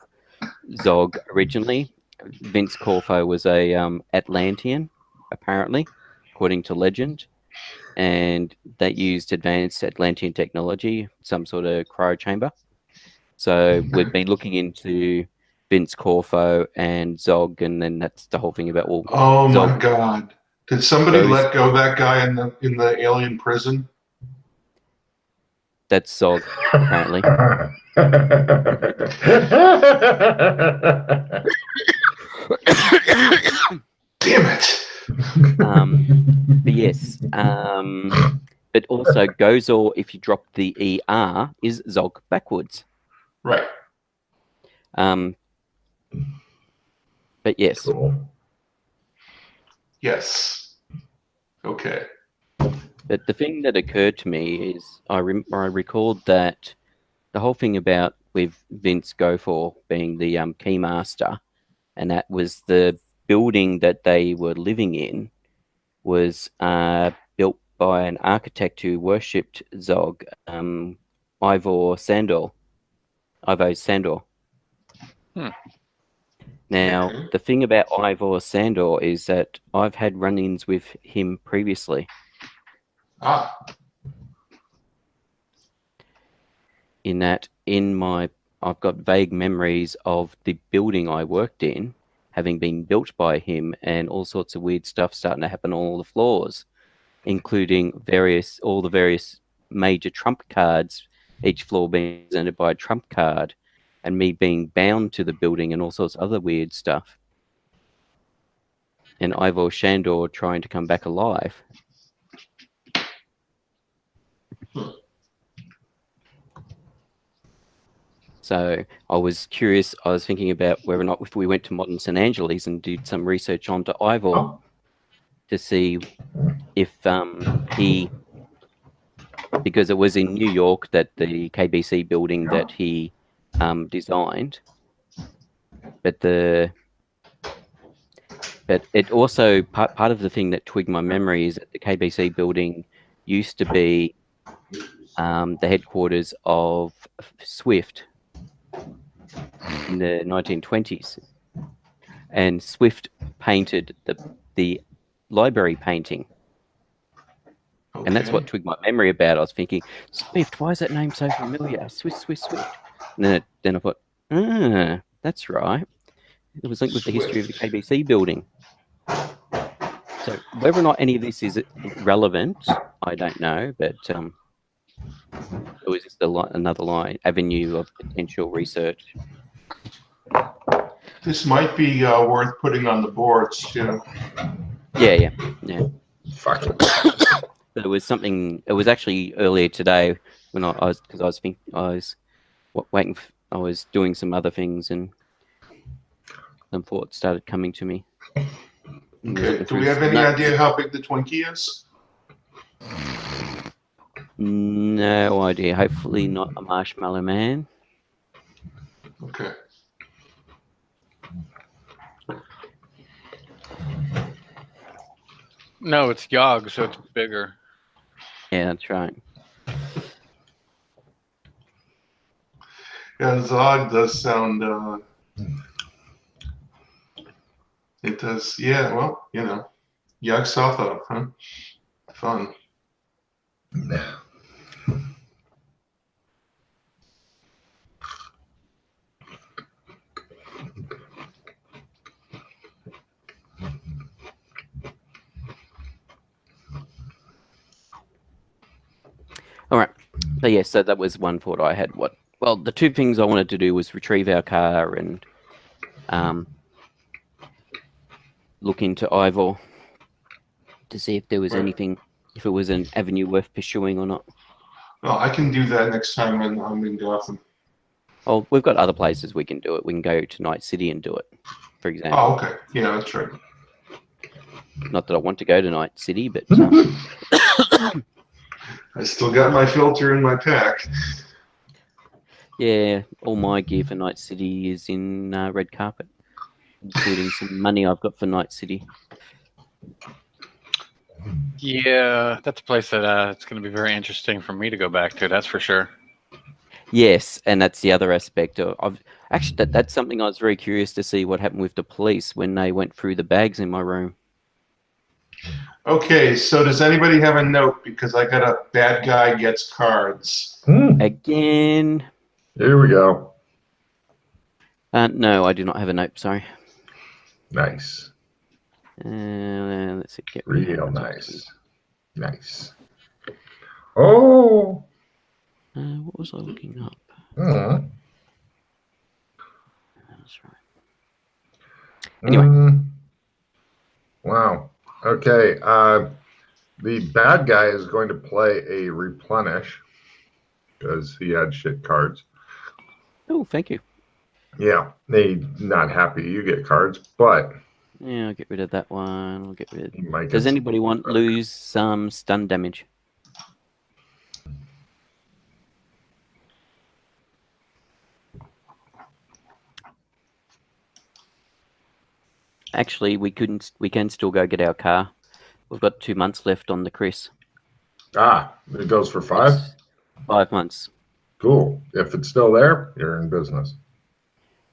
[SPEAKER 3] Zog originally. Vince Corfo was a Atlantean, apparently, according to legend, and they used advanced Atlantean technology, some sort of cryo chamber. So we've been looking into Vince Corfo and Zog, and then that's the whole thing about all.
[SPEAKER 2] Oh
[SPEAKER 3] Zog
[SPEAKER 2] my God! Did somebody
[SPEAKER 3] goes-
[SPEAKER 2] let go that guy in the alien prison?
[SPEAKER 3] That's Zog, apparently.
[SPEAKER 2] Damn it!
[SPEAKER 3] But yes, but also Gozor, if you drop the ER, is Zog backwards.
[SPEAKER 2] Right.
[SPEAKER 3] But yes.
[SPEAKER 1] Cool.
[SPEAKER 2] Yes. Okay.
[SPEAKER 3] But the thing that occurred to me is I recalled that the whole thing about with Vince Gofor being the keymaster, and that was the building that they were living in was built by an architect who worshipped Zog, Ivor Sandor. Now, the thing about Ivor Sandor is that I've had run-ins with him previously.
[SPEAKER 2] Ah.
[SPEAKER 3] In that, I've got vague memories of the building I worked in having been built by him, and all sorts of weird stuff starting to happen on all the floors, including all the various major trump cards, each floor being presented by a trump card, and me being bound to the building and all sorts of other weird stuff. And Ivor Shandor trying to come back alive. So I was curious, I was thinking about whether or not if we went to Modern St. Angeles and did some research onto Ivor to see if he, because it was in New York that the KBC building that he designed, but it also, part of the thing that twigged my memory is that the KBC building used to be the headquarters of Swift in the 1920s, and Swift painted the library painting, and that's what twigged my memory about. I was thinking, Swift, why is that name so familiar? Swift. And then I thought, that's right. It was linked with the history of the KBC building. So whether or not any of this is relevant, I don't know, but it was just another avenue of potential research.
[SPEAKER 2] This might be worth putting on the boards too.
[SPEAKER 3] Yeah.
[SPEAKER 1] Fuck it.
[SPEAKER 3] But it was something. It was actually earlier today when I was waiting. I was doing some other things, and some thoughts started coming to me.
[SPEAKER 2] Okay. Do we have any idea how big the Twinkie is?
[SPEAKER 3] No idea. Hopefully not a marshmallow man.
[SPEAKER 2] Okay.
[SPEAKER 4] No, it's Yog, so it's bigger.
[SPEAKER 3] Yeah, that's right.
[SPEAKER 2] Yeah, Zog does sound. It does. Yeah. Well, Yog Sotho, huh? Fun.
[SPEAKER 3] All right. But yeah, so that was one thought I had. Well, the two things I wanted to do was retrieve our car and look into Ivor to see if there was anything, if it was an avenue worth pursuing or not.
[SPEAKER 2] Well, I can do that next time when I'm in Gotham.
[SPEAKER 3] Oh, we've got other places we can do it. We can go to Night City and do it, for example.
[SPEAKER 2] Oh, okay. Yeah, that's right.
[SPEAKER 3] Not that I want to go to Night City, but
[SPEAKER 2] I still got my filter in my pack.
[SPEAKER 3] yeah, all my gear for Night City is in red carpet, including some money I've got for Night City.
[SPEAKER 4] Yeah, that's a place that it's going to be very interesting for me to go back to. That's for sure.
[SPEAKER 3] Yes, and that's the other aspect of actually that's something I was very curious to see what happened with the police when they went through the bags in my room.
[SPEAKER 2] Okay, so does anybody have a note? Because I got a bad guy gets cards.
[SPEAKER 3] Again.
[SPEAKER 1] Here we go.
[SPEAKER 3] No, I do not have a note. Sorry.
[SPEAKER 1] Nice.
[SPEAKER 3] Let's see. Get rid of
[SPEAKER 1] Real
[SPEAKER 3] that.
[SPEAKER 1] nice. Nice. Oh.
[SPEAKER 3] What was I looking up?
[SPEAKER 1] Mm.
[SPEAKER 3] That's right. Anyway.
[SPEAKER 1] Wow. Okay. The bad guy is going to play a replenish because he had shit cards.
[SPEAKER 3] Oh, thank you.
[SPEAKER 1] Yeah, they not happy you get cards, but
[SPEAKER 3] Yeah, I'll get rid of that one. I'll get rid.
[SPEAKER 1] you might get
[SPEAKER 3] Does
[SPEAKER 1] some
[SPEAKER 3] anybody want
[SPEAKER 1] better.
[SPEAKER 3] lose some stun damage? Actually, we couldn't. We can still go get our car. We've got 2 months left on the Chris.
[SPEAKER 1] Ah, it goes for 5?
[SPEAKER 3] It's 5 months.
[SPEAKER 1] Cool. If it's still there, you're in business.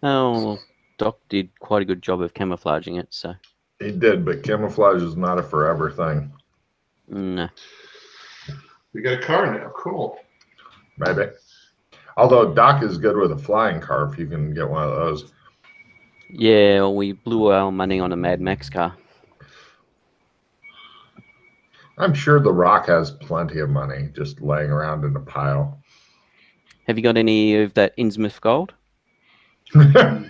[SPEAKER 3] Oh, well, Doc did quite a good job of camouflaging it, so.
[SPEAKER 1] He did, but camouflage is not a forever thing.
[SPEAKER 3] No.
[SPEAKER 2] We got a car now. Cool.
[SPEAKER 1] Maybe. Although Doc is good with a flying car if you can get one of those.
[SPEAKER 3] Yeah, well, we blew our money on a Mad Max car.
[SPEAKER 1] I'm sure The Rock has plenty of money just laying around in a pile.
[SPEAKER 3] Have you got any of that Innsmouth gold?
[SPEAKER 2] No,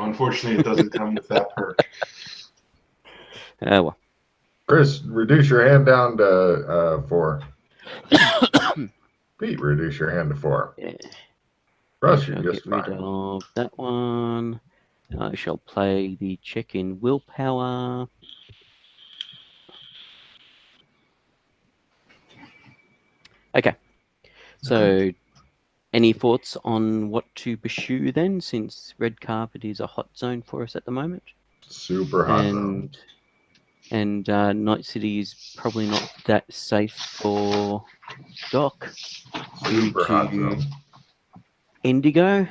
[SPEAKER 2] unfortunately, it doesn't come with that perk.
[SPEAKER 3] Oh, well.
[SPEAKER 1] Chris, reduce your hand down to 4. Pete, reduce your hand to 4.
[SPEAKER 3] Yeah.
[SPEAKER 1] Russ,
[SPEAKER 3] I
[SPEAKER 1] you're
[SPEAKER 3] shall
[SPEAKER 1] just
[SPEAKER 3] get rid
[SPEAKER 1] fine.
[SPEAKER 3] of that one. I shall play the check-in willpower. Okay. So, any thoughts on what to pursue then, since red carpet is a hot zone for us at the moment?
[SPEAKER 1] Super hot zone.
[SPEAKER 3] And Night City is probably not that safe for Doc due
[SPEAKER 1] Super hot
[SPEAKER 3] to
[SPEAKER 1] zone.
[SPEAKER 3] Indigo.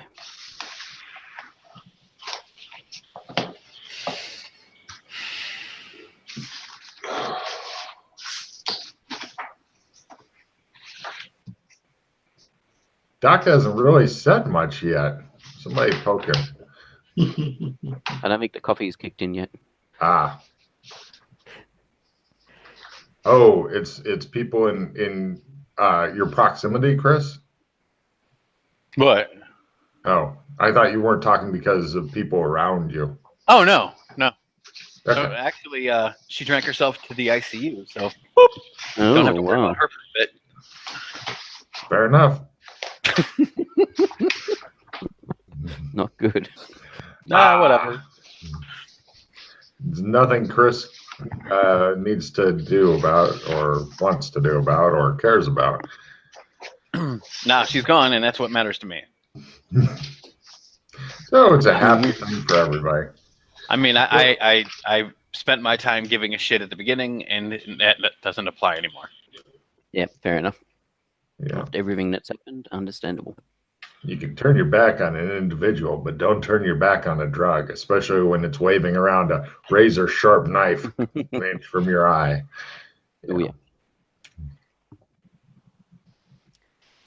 [SPEAKER 1] Doc hasn't really said much yet. Somebody poke him.
[SPEAKER 3] I don't think the coffee's kicked in yet.
[SPEAKER 1] Ah. Oh, it's people in your proximity, Chris?
[SPEAKER 4] What?
[SPEAKER 1] Oh, I thought you weren't talking because of people around you.
[SPEAKER 4] Oh, no.
[SPEAKER 1] Okay.
[SPEAKER 4] No, actually, she drank herself to the ICU, so
[SPEAKER 3] Oh,
[SPEAKER 4] don't have to worry
[SPEAKER 3] wow.
[SPEAKER 4] about her for a bit.
[SPEAKER 1] Fair enough.
[SPEAKER 3] Not good.
[SPEAKER 4] Nah, whatever.
[SPEAKER 1] There's nothing Chris needs to do about or wants to do about or cares about.
[SPEAKER 4] Nah, she's gone, and that's what matters to me.
[SPEAKER 1] So it's a happy thing for everybody.
[SPEAKER 4] I mean, I spent my time giving a shit at the beginning, and that doesn't apply anymore.
[SPEAKER 3] Yeah, fair enough.
[SPEAKER 1] Yeah.
[SPEAKER 3] After everything that's happened, understandable.
[SPEAKER 1] You can turn your back on an individual, but don't turn your back on a drug, especially when it's waving around a razor sharp knife an inch from your eye.
[SPEAKER 3] Oh, yeah.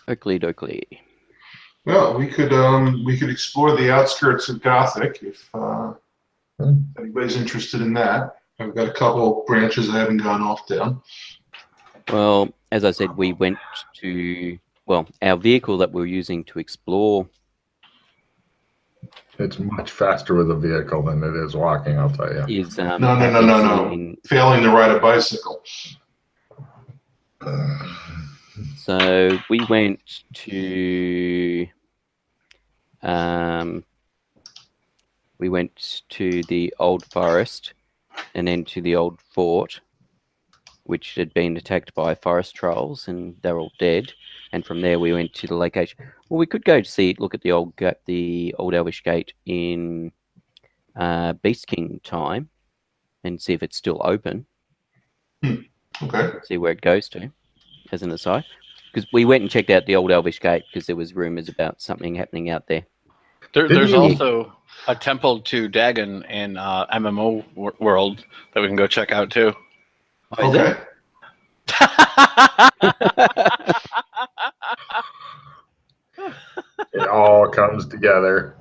[SPEAKER 3] Oakley dokley.
[SPEAKER 2] Well, we could explore the outskirts of Gothic if anybody's interested in that. I've got a couple branches I haven't gone off down.
[SPEAKER 3] Well, as I said, we went to, well, our vehicle that we're using to explore.
[SPEAKER 1] It's much faster with a vehicle than it is walking, I'll tell you.
[SPEAKER 3] Is
[SPEAKER 2] No. Failing to ride a bicycle.
[SPEAKER 3] So we went to the old forest and then to the old fort, which had been attacked by forest trolls, and they're all dead. And from there, we went to the location. Well, we could go to look at the old Elvish Gate in Beast King time, and see if it's still open.
[SPEAKER 2] Okay.
[SPEAKER 3] See where it goes to, as an aside. Because we went and checked out the old Elvish Gate because there was rumors about something happening out there.
[SPEAKER 4] There's also a temple to Dagon in MMO world that we can go check out too.
[SPEAKER 3] Oh, is
[SPEAKER 2] Okay.
[SPEAKER 3] it?
[SPEAKER 1] It all comes together.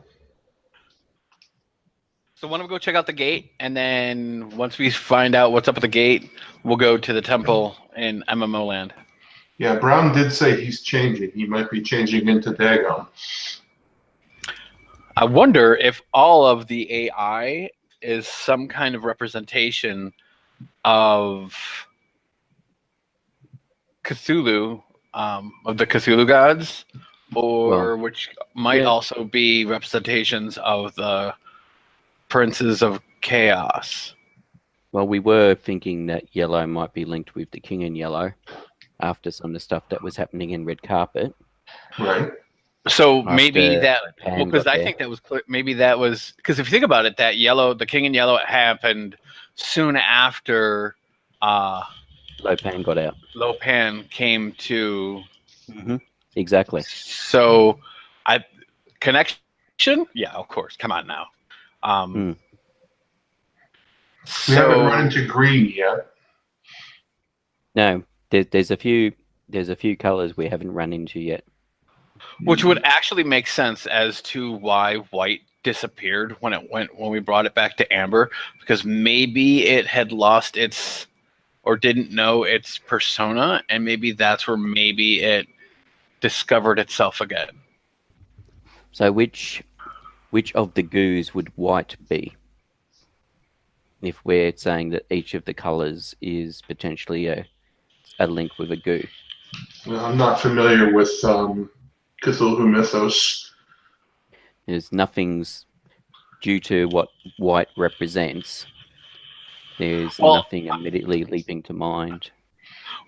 [SPEAKER 4] So why don't we go check out the gate, and then once we find out what's up at the gate, we'll go to the temple in MMO land.
[SPEAKER 2] Yeah, Brown did say he's changing. He might be changing into Dagon.
[SPEAKER 4] I wonder if all of the AI is some kind of representation of Cthulhu, of the Cthulhu gods, or which might also be representations of the princes of chaos.
[SPEAKER 3] Well, we were thinking that yellow might be linked with the King in Yellow after some of the stuff that was happening in Red Carpet.
[SPEAKER 2] Right.
[SPEAKER 4] So maybe that,
[SPEAKER 3] Pan
[SPEAKER 4] because
[SPEAKER 3] got
[SPEAKER 4] I
[SPEAKER 3] there.
[SPEAKER 4] think that was clear. Maybe that was, because if you think about it, that yellow, the King in Yellow happened soon after
[SPEAKER 3] Lopan got out.
[SPEAKER 4] Lopan came to.
[SPEAKER 3] Exactly.
[SPEAKER 4] So, connection? Yeah, of course. Come on now.
[SPEAKER 2] We haven't run into green yet.
[SPEAKER 3] No, there's a few colors we haven't run into yet.
[SPEAKER 4] Which would actually make sense as to why white disappeared when we brought it back to amber, because maybe it had lost its, or didn't know its persona, and maybe that's where maybe it discovered itself again.
[SPEAKER 3] So which of the goos would white be? If we're saying that each of the colors is potentially a link with a goo.
[SPEAKER 2] Well, I'm not familiar with Cthulhu mythos.
[SPEAKER 3] There's nothing's due to what white represents. There's nothing immediately leaping to mind.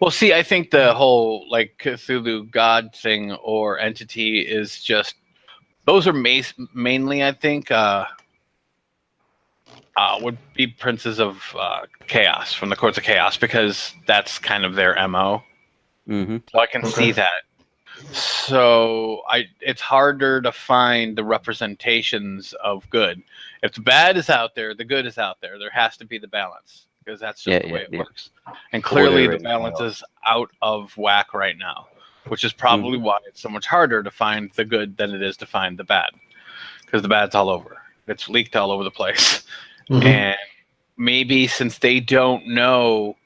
[SPEAKER 4] Well, see, I think the whole like Cthulhu god thing or entity is just, those are mainly, I think, would be princes of chaos, from the courts of chaos, because that's kind of their MO. So I can see that. So it's harder to find the representations of good. If the bad is out there, the good is out there. There has to be the balance, because that's just the way it works. And clearly the balance is out of whack right now, which is probably why it's so much harder to find the good than it is to find the bad, because the bad's all over. It's leaked all over the place. And maybe since they don't know,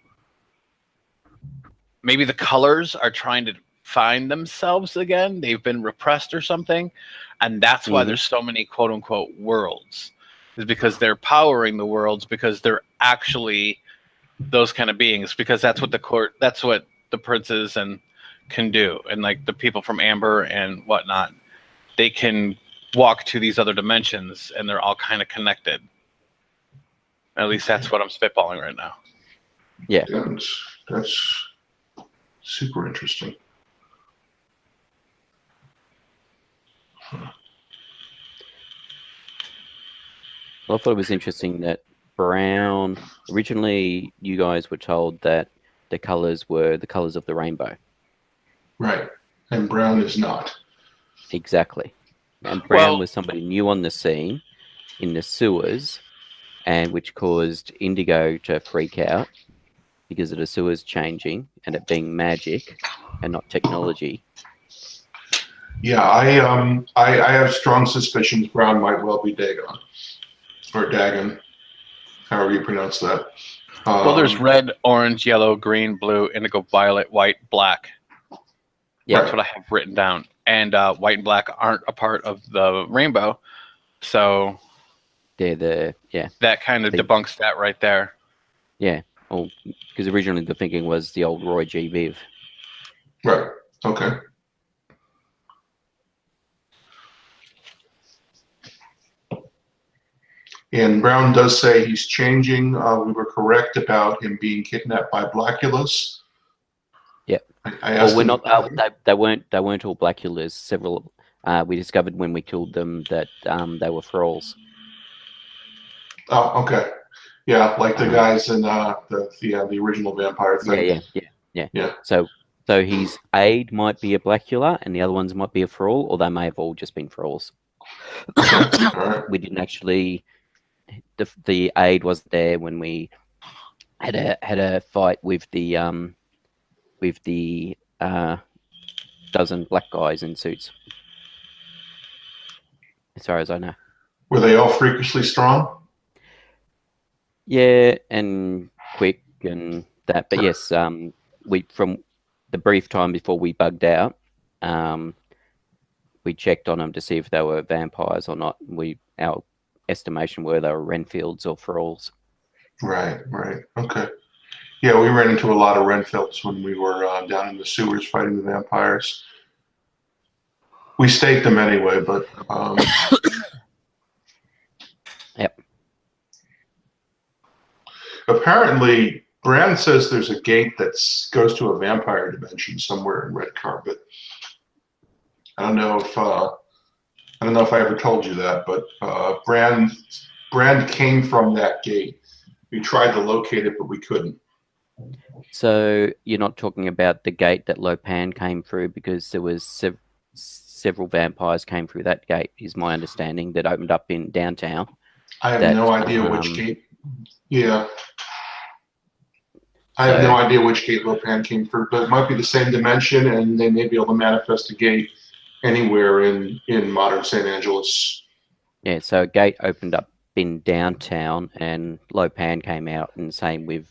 [SPEAKER 4] maybe the colors are trying to find themselves again. They've been repressed or something. And that's why there's so many quote unquote worlds, is because they're powering the worlds, because they're actually those kind of beings, because that's what that's what the princes and can do. And like the people from Amber and whatnot, they can walk to these other dimensions, and they're all kind of connected. At least that's what I'm spitballing right now.
[SPEAKER 3] Yeah.
[SPEAKER 2] That's super interesting.
[SPEAKER 3] Well, I thought it was interesting that brown, originally you guys were told that the colors were the colors of the rainbow.
[SPEAKER 2] Right. And brown is not.
[SPEAKER 3] Exactly. And brown was somebody new on the scene in the sewers, and which caused Indigo to freak out because of the sewers changing and it being magic and not technology.
[SPEAKER 2] Yeah, I have strong suspicions brown might well be Dagon. Or Dagon, however you pronounce that.
[SPEAKER 4] Well, there's red, orange, yellow, green, blue, indigo, violet, white, black. Yeah, that's what I have written down. And white and black aren't a part of the rainbow, so
[SPEAKER 3] they're
[SPEAKER 4] that kind of debunks that right there.
[SPEAKER 3] Yeah, well, because originally the thinking was the old Roy G. Biv.
[SPEAKER 2] Right. Okay. And Brown does say he's changing. We were correct about him being kidnapped by Blackulus.
[SPEAKER 3] Yeah.
[SPEAKER 2] I asked
[SPEAKER 3] we're
[SPEAKER 2] him
[SPEAKER 3] not. They weren't all Blackulus. Several. We discovered when we killed them that they were thralls.
[SPEAKER 2] Oh, okay. Yeah, like the guys in the original vampire thing.
[SPEAKER 3] Yeah. So his aide might be a Blackula, and the other ones might be a thrall, or they may have all just been thralls.
[SPEAKER 2] Right.
[SPEAKER 3] We didn't actually. The aide wasn't there when we had a fight with the dozen black guys in suits. as far as I know.
[SPEAKER 2] Were they all freakishly strong?
[SPEAKER 3] Yeah, and quick and that. But yes, we from the brief time before we bugged out, we checked on them to see if they were vampires or not. Our estimation were they were Renfields or Thralls.
[SPEAKER 2] Right. Okay. Yeah, we ran into a lot of Renfields when we were down in the sewers fighting the vampires. We staked them anyway, but
[SPEAKER 3] Yep.
[SPEAKER 2] Apparently, Brand says there's a gate that goes to a vampire dimension somewhere in Red Carpet. I don't know if I ever told you that, but Brand came from that gate. We tried to locate it, but we couldn't.
[SPEAKER 3] So you're not talking about the gate that Lopan came through, because there was several vampires came through that gate, is my understanding, that opened up in downtown.
[SPEAKER 2] I have no idea which gate. Yeah. I have no idea which gate Lopan came through, but it might be the same dimension, and they may be able to manifest a gate anywhere in modern San Angeles.
[SPEAKER 3] Yeah, so a gate opened up in downtown, and Lopan came out, and same with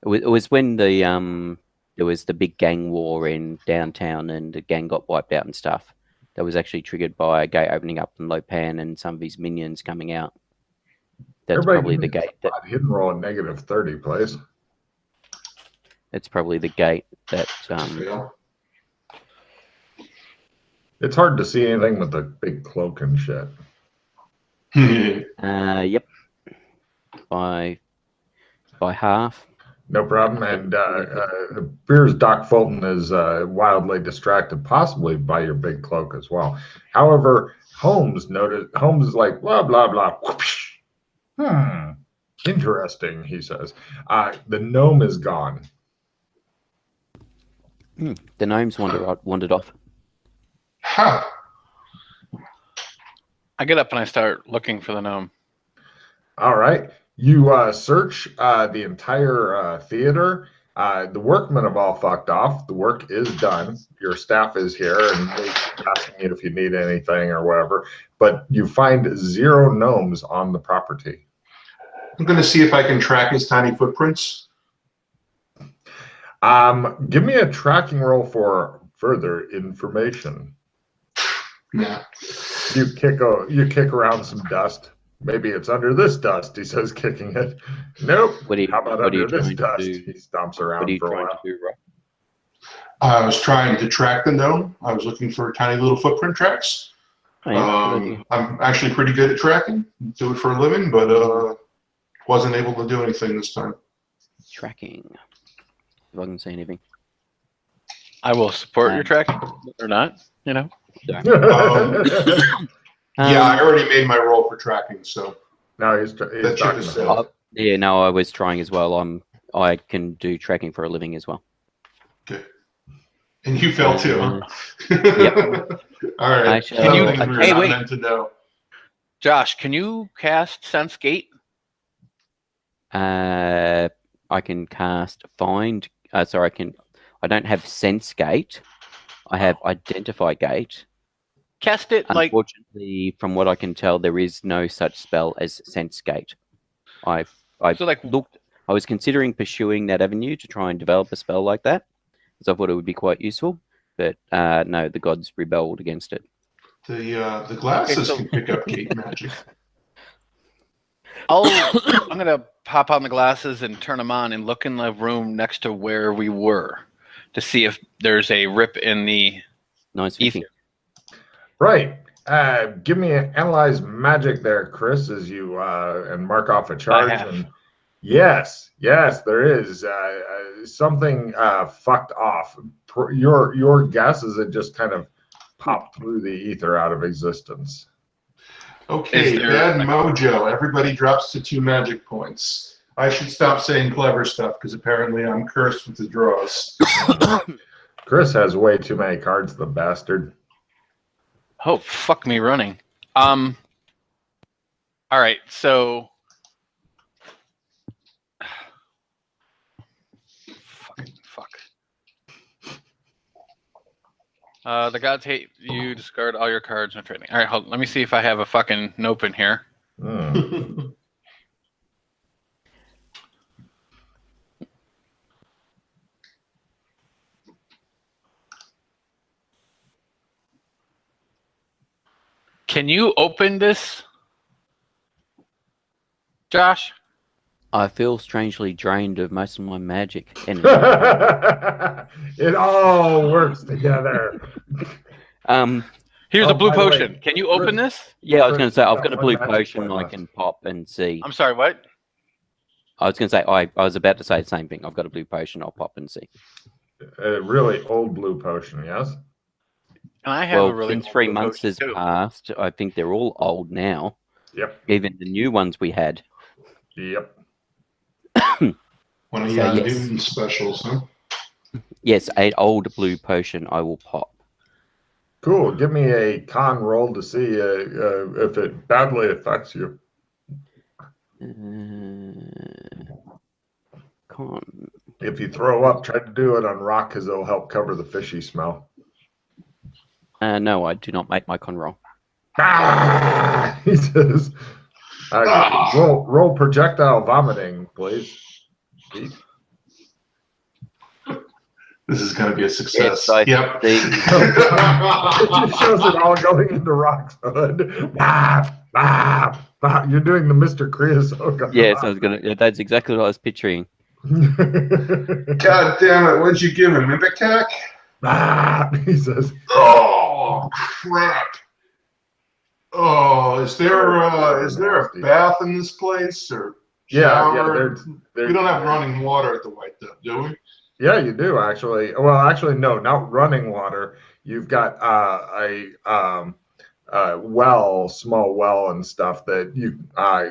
[SPEAKER 3] it was when there was the big gang war in downtown, and the gang got wiped out and stuff. That was actually triggered by a gate opening up in Lopan and some of his minions coming out. That's probably the gate.
[SPEAKER 1] Hidden roll a -30, please.
[SPEAKER 3] It's probably the gate that.
[SPEAKER 2] Yeah.
[SPEAKER 1] It's hard to see anything with a big cloak and shit.
[SPEAKER 3] Yep. By half.
[SPEAKER 1] No problem. And it appears Doc Fulton is wildly distracted, possibly by your big cloak as well. However, Holmes is like, blah, blah, blah. Whoosh. Interesting, he says. The gnome is gone.
[SPEAKER 3] The gnome's wandered off.
[SPEAKER 2] Huh.
[SPEAKER 4] I get up and I start looking for the gnome.
[SPEAKER 1] All right. You search the entire theater. The workmen have all fucked off. The work is done. Your staff is here and they're asking you if you need anything or whatever. But you find 0 gnomes on the property.
[SPEAKER 2] I'm going to see if I can track his tiny footprints.
[SPEAKER 1] Give me a tracking roll for further information.
[SPEAKER 2] Yeah.
[SPEAKER 1] You kick around some dust. Maybe it's under this dust, he says, kicking it. Nope. How about under this dust? He stomps around for a while.
[SPEAKER 2] I was trying to track the gnome. I was looking for tiny little footprint tracks. I'm actually pretty good at tracking. Do it for a living, but wasn't able to do anything this time.
[SPEAKER 3] Tracking. If I can say anything.
[SPEAKER 4] I will support your tracking or not, you know.
[SPEAKER 2] Yeah, I already made my roll for tracking, so
[SPEAKER 1] no, he's
[SPEAKER 2] talking.
[SPEAKER 3] Yeah, no, I was trying as well. I can do tracking for a living as well.
[SPEAKER 2] Good. And you fell too, huh?
[SPEAKER 3] Yep.
[SPEAKER 2] All right.
[SPEAKER 4] Wait. To know. Josh, can you cast Sense Gate?
[SPEAKER 3] I can cast Find. I don't have Sense Gate. I have Identify Gate.
[SPEAKER 4] Cast it.
[SPEAKER 3] Unfortunately, from what I can tell, there is no such spell as Sense Gate. I was considering pursuing that avenue to try and develop a spell like that, because I thought it would be quite useful. But no, the gods rebelled against it.
[SPEAKER 2] The glasses can pick up gate magic.
[SPEAKER 4] I'm gonna pop on the glasses and turn them on and look in the room next to where we were to see if there's a rip in the ether.
[SPEAKER 1] Right. Give me an analyze magic there, Chris, as you and mark off a charge. And yes, there is something fucked off. Your guess is it just kind of popped through the ether out of existence.
[SPEAKER 2] Okay, bad mojo. Everybody drops to 2 magic points. I should stop saying clever stuff because apparently I'm cursed with the draws.
[SPEAKER 1] Chris has way too many cards, the bastard.
[SPEAKER 4] Oh, fuck me running. All right, so fuck. The gods hate you. Discard all your cards when trading. All right, hold on. Let me see if I have a fucking nope in here. Can you open this, Josh?
[SPEAKER 3] I feel strangely drained of most of my magic.
[SPEAKER 1] It all works together.
[SPEAKER 4] Here's a blue
[SPEAKER 1] by the way,
[SPEAKER 4] potion. Can you open this?
[SPEAKER 3] Yeah, I was going to say, I've got a
[SPEAKER 1] one
[SPEAKER 3] blue
[SPEAKER 1] magic
[SPEAKER 3] potion
[SPEAKER 1] point
[SPEAKER 3] I
[SPEAKER 1] left.
[SPEAKER 3] can pop and see.
[SPEAKER 4] I'm sorry, what?
[SPEAKER 3] I was going to say, I was about to say the same thing. I've got a blue potion, I'll pop and see.
[SPEAKER 1] A really old blue potion, yes?
[SPEAKER 4] And I have a
[SPEAKER 3] Well,
[SPEAKER 4] really
[SPEAKER 3] since
[SPEAKER 4] old
[SPEAKER 3] 3
[SPEAKER 4] blue
[SPEAKER 3] months
[SPEAKER 4] potion,
[SPEAKER 3] has
[SPEAKER 4] too.
[SPEAKER 3] passed, I think they're all old now.
[SPEAKER 1] Yep.
[SPEAKER 3] Even the new ones we had.
[SPEAKER 1] Yep.
[SPEAKER 2] One of
[SPEAKER 3] So,
[SPEAKER 2] your
[SPEAKER 3] yes.
[SPEAKER 2] mutant specials, huh?
[SPEAKER 3] Yes, an old blue potion I will pop.
[SPEAKER 1] Cool. Give me a con roll to see if it badly affects you.
[SPEAKER 3] Con.
[SPEAKER 1] If you throw up, try to do it on rock because it'll help cover the fishy smell.
[SPEAKER 3] No, I do not make my con roll.
[SPEAKER 1] Ah! He says, roll projectile vomiting, please. Pete.
[SPEAKER 2] This is going to be a success.
[SPEAKER 3] Yes,
[SPEAKER 2] Yep.
[SPEAKER 1] It just shows it all going into Rock's hood. You're doing the Mr. Creosote.
[SPEAKER 3] Yes, I was gonna. That's exactly what I was picturing.
[SPEAKER 2] God damn it! What'd you give him? Ipecac?
[SPEAKER 1] He says,
[SPEAKER 2] Oh crap! Oh, is there a bath in this place or shower? We don't have running water at the White Dove, do we?
[SPEAKER 1] Yeah, you do actually. Well, actually, no, not running water. You've got a small well and stuff that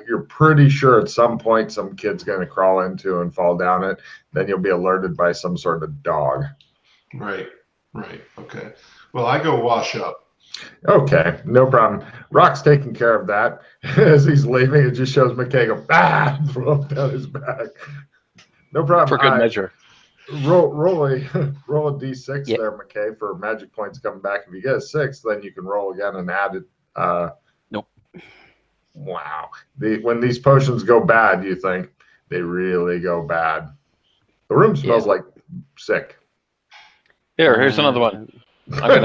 [SPEAKER 1] you're pretty sure at some point some kid's going to crawl into and fall down it. Then you'll be alerted by some sort of dog.
[SPEAKER 2] Right. Okay. Well, I go wash up.
[SPEAKER 1] Okay, no problem. Rock's taking care of that. As he's leaving, it just shows McKay go, throw up down his back. No problem.
[SPEAKER 4] For good measure.
[SPEAKER 1] Roll a d6 there, McKay, for magic points coming back. If you get a 6, then you can roll again and add it.
[SPEAKER 3] Nope.
[SPEAKER 1] Wow. When these potions go bad, you think they really go bad. The room smells like sick.
[SPEAKER 4] Here's another one. I'm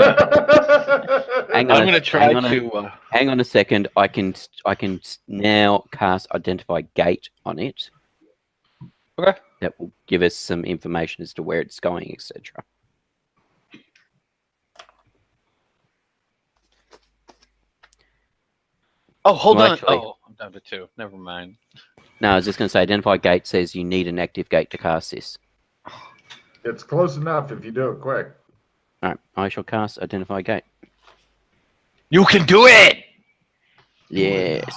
[SPEAKER 4] gonna try to.
[SPEAKER 3] Hang on a second. I can now cast Identify Gate on it.
[SPEAKER 4] Okay.
[SPEAKER 3] That will give us some information as to where it's going, etc.
[SPEAKER 4] Oh, hold on.
[SPEAKER 3] Actually,
[SPEAKER 4] I'm down to 2. Never mind.
[SPEAKER 3] No, I was just going to say, Identify Gate says you need an active gate to cast this.
[SPEAKER 1] It's close enough if you do it quick.
[SPEAKER 3] All right, I shall cast Identify Gate.
[SPEAKER 4] You can do it!
[SPEAKER 3] Yes.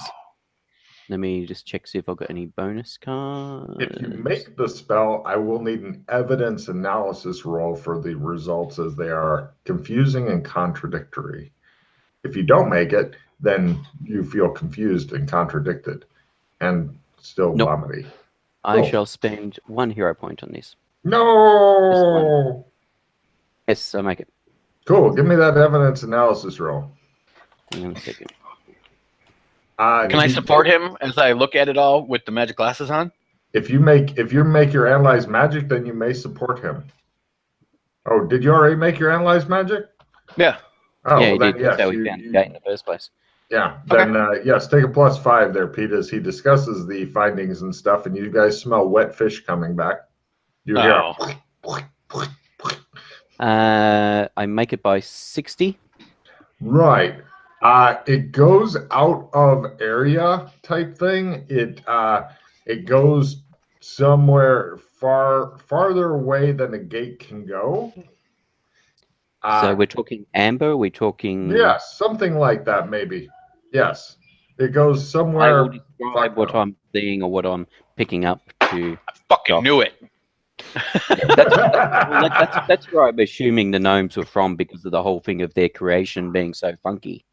[SPEAKER 3] Let me just check, see if I've got any bonus cards.
[SPEAKER 1] If you make the spell, I will need an evidence analysis roll for the results as they are confusing and contradictory. If you don't make it, then you feel confused and contradicted and still vomity.
[SPEAKER 3] I shall spend 1 hero point on this.
[SPEAKER 1] No!
[SPEAKER 3] Yes, I make it.
[SPEAKER 1] Cool. Give me that evidence analysis roll.
[SPEAKER 3] Hang on a second.
[SPEAKER 4] Can I support him as I look at it all with the magic glasses on?
[SPEAKER 1] If you make your analyze magic, then you may support him. Oh, did you already make your analyze magic?
[SPEAKER 4] Yeah.
[SPEAKER 1] Oh,
[SPEAKER 3] yeah,
[SPEAKER 1] well, then,
[SPEAKER 3] did.
[SPEAKER 1] yes,
[SPEAKER 3] That's how we found the gate in the first place.
[SPEAKER 1] Yeah. Then yes, take a +5 there, Pete, as he discusses the findings and stuff, and you guys smell wet fish coming back. You hear.
[SPEAKER 3] I make it by 60.
[SPEAKER 1] Right. It goes out of area type thing. It goes somewhere farther away than the gate can go.
[SPEAKER 3] So we're talking amber. We're talking.
[SPEAKER 1] Yes, something like that, maybe. Yes, it goes somewhere.
[SPEAKER 3] I will describe what I'm seeing or what I'm picking up to.
[SPEAKER 4] I fucking knew it.
[SPEAKER 3] Yeah, that's where I'm assuming the gnomes were from because of the whole thing of their creation being so funky.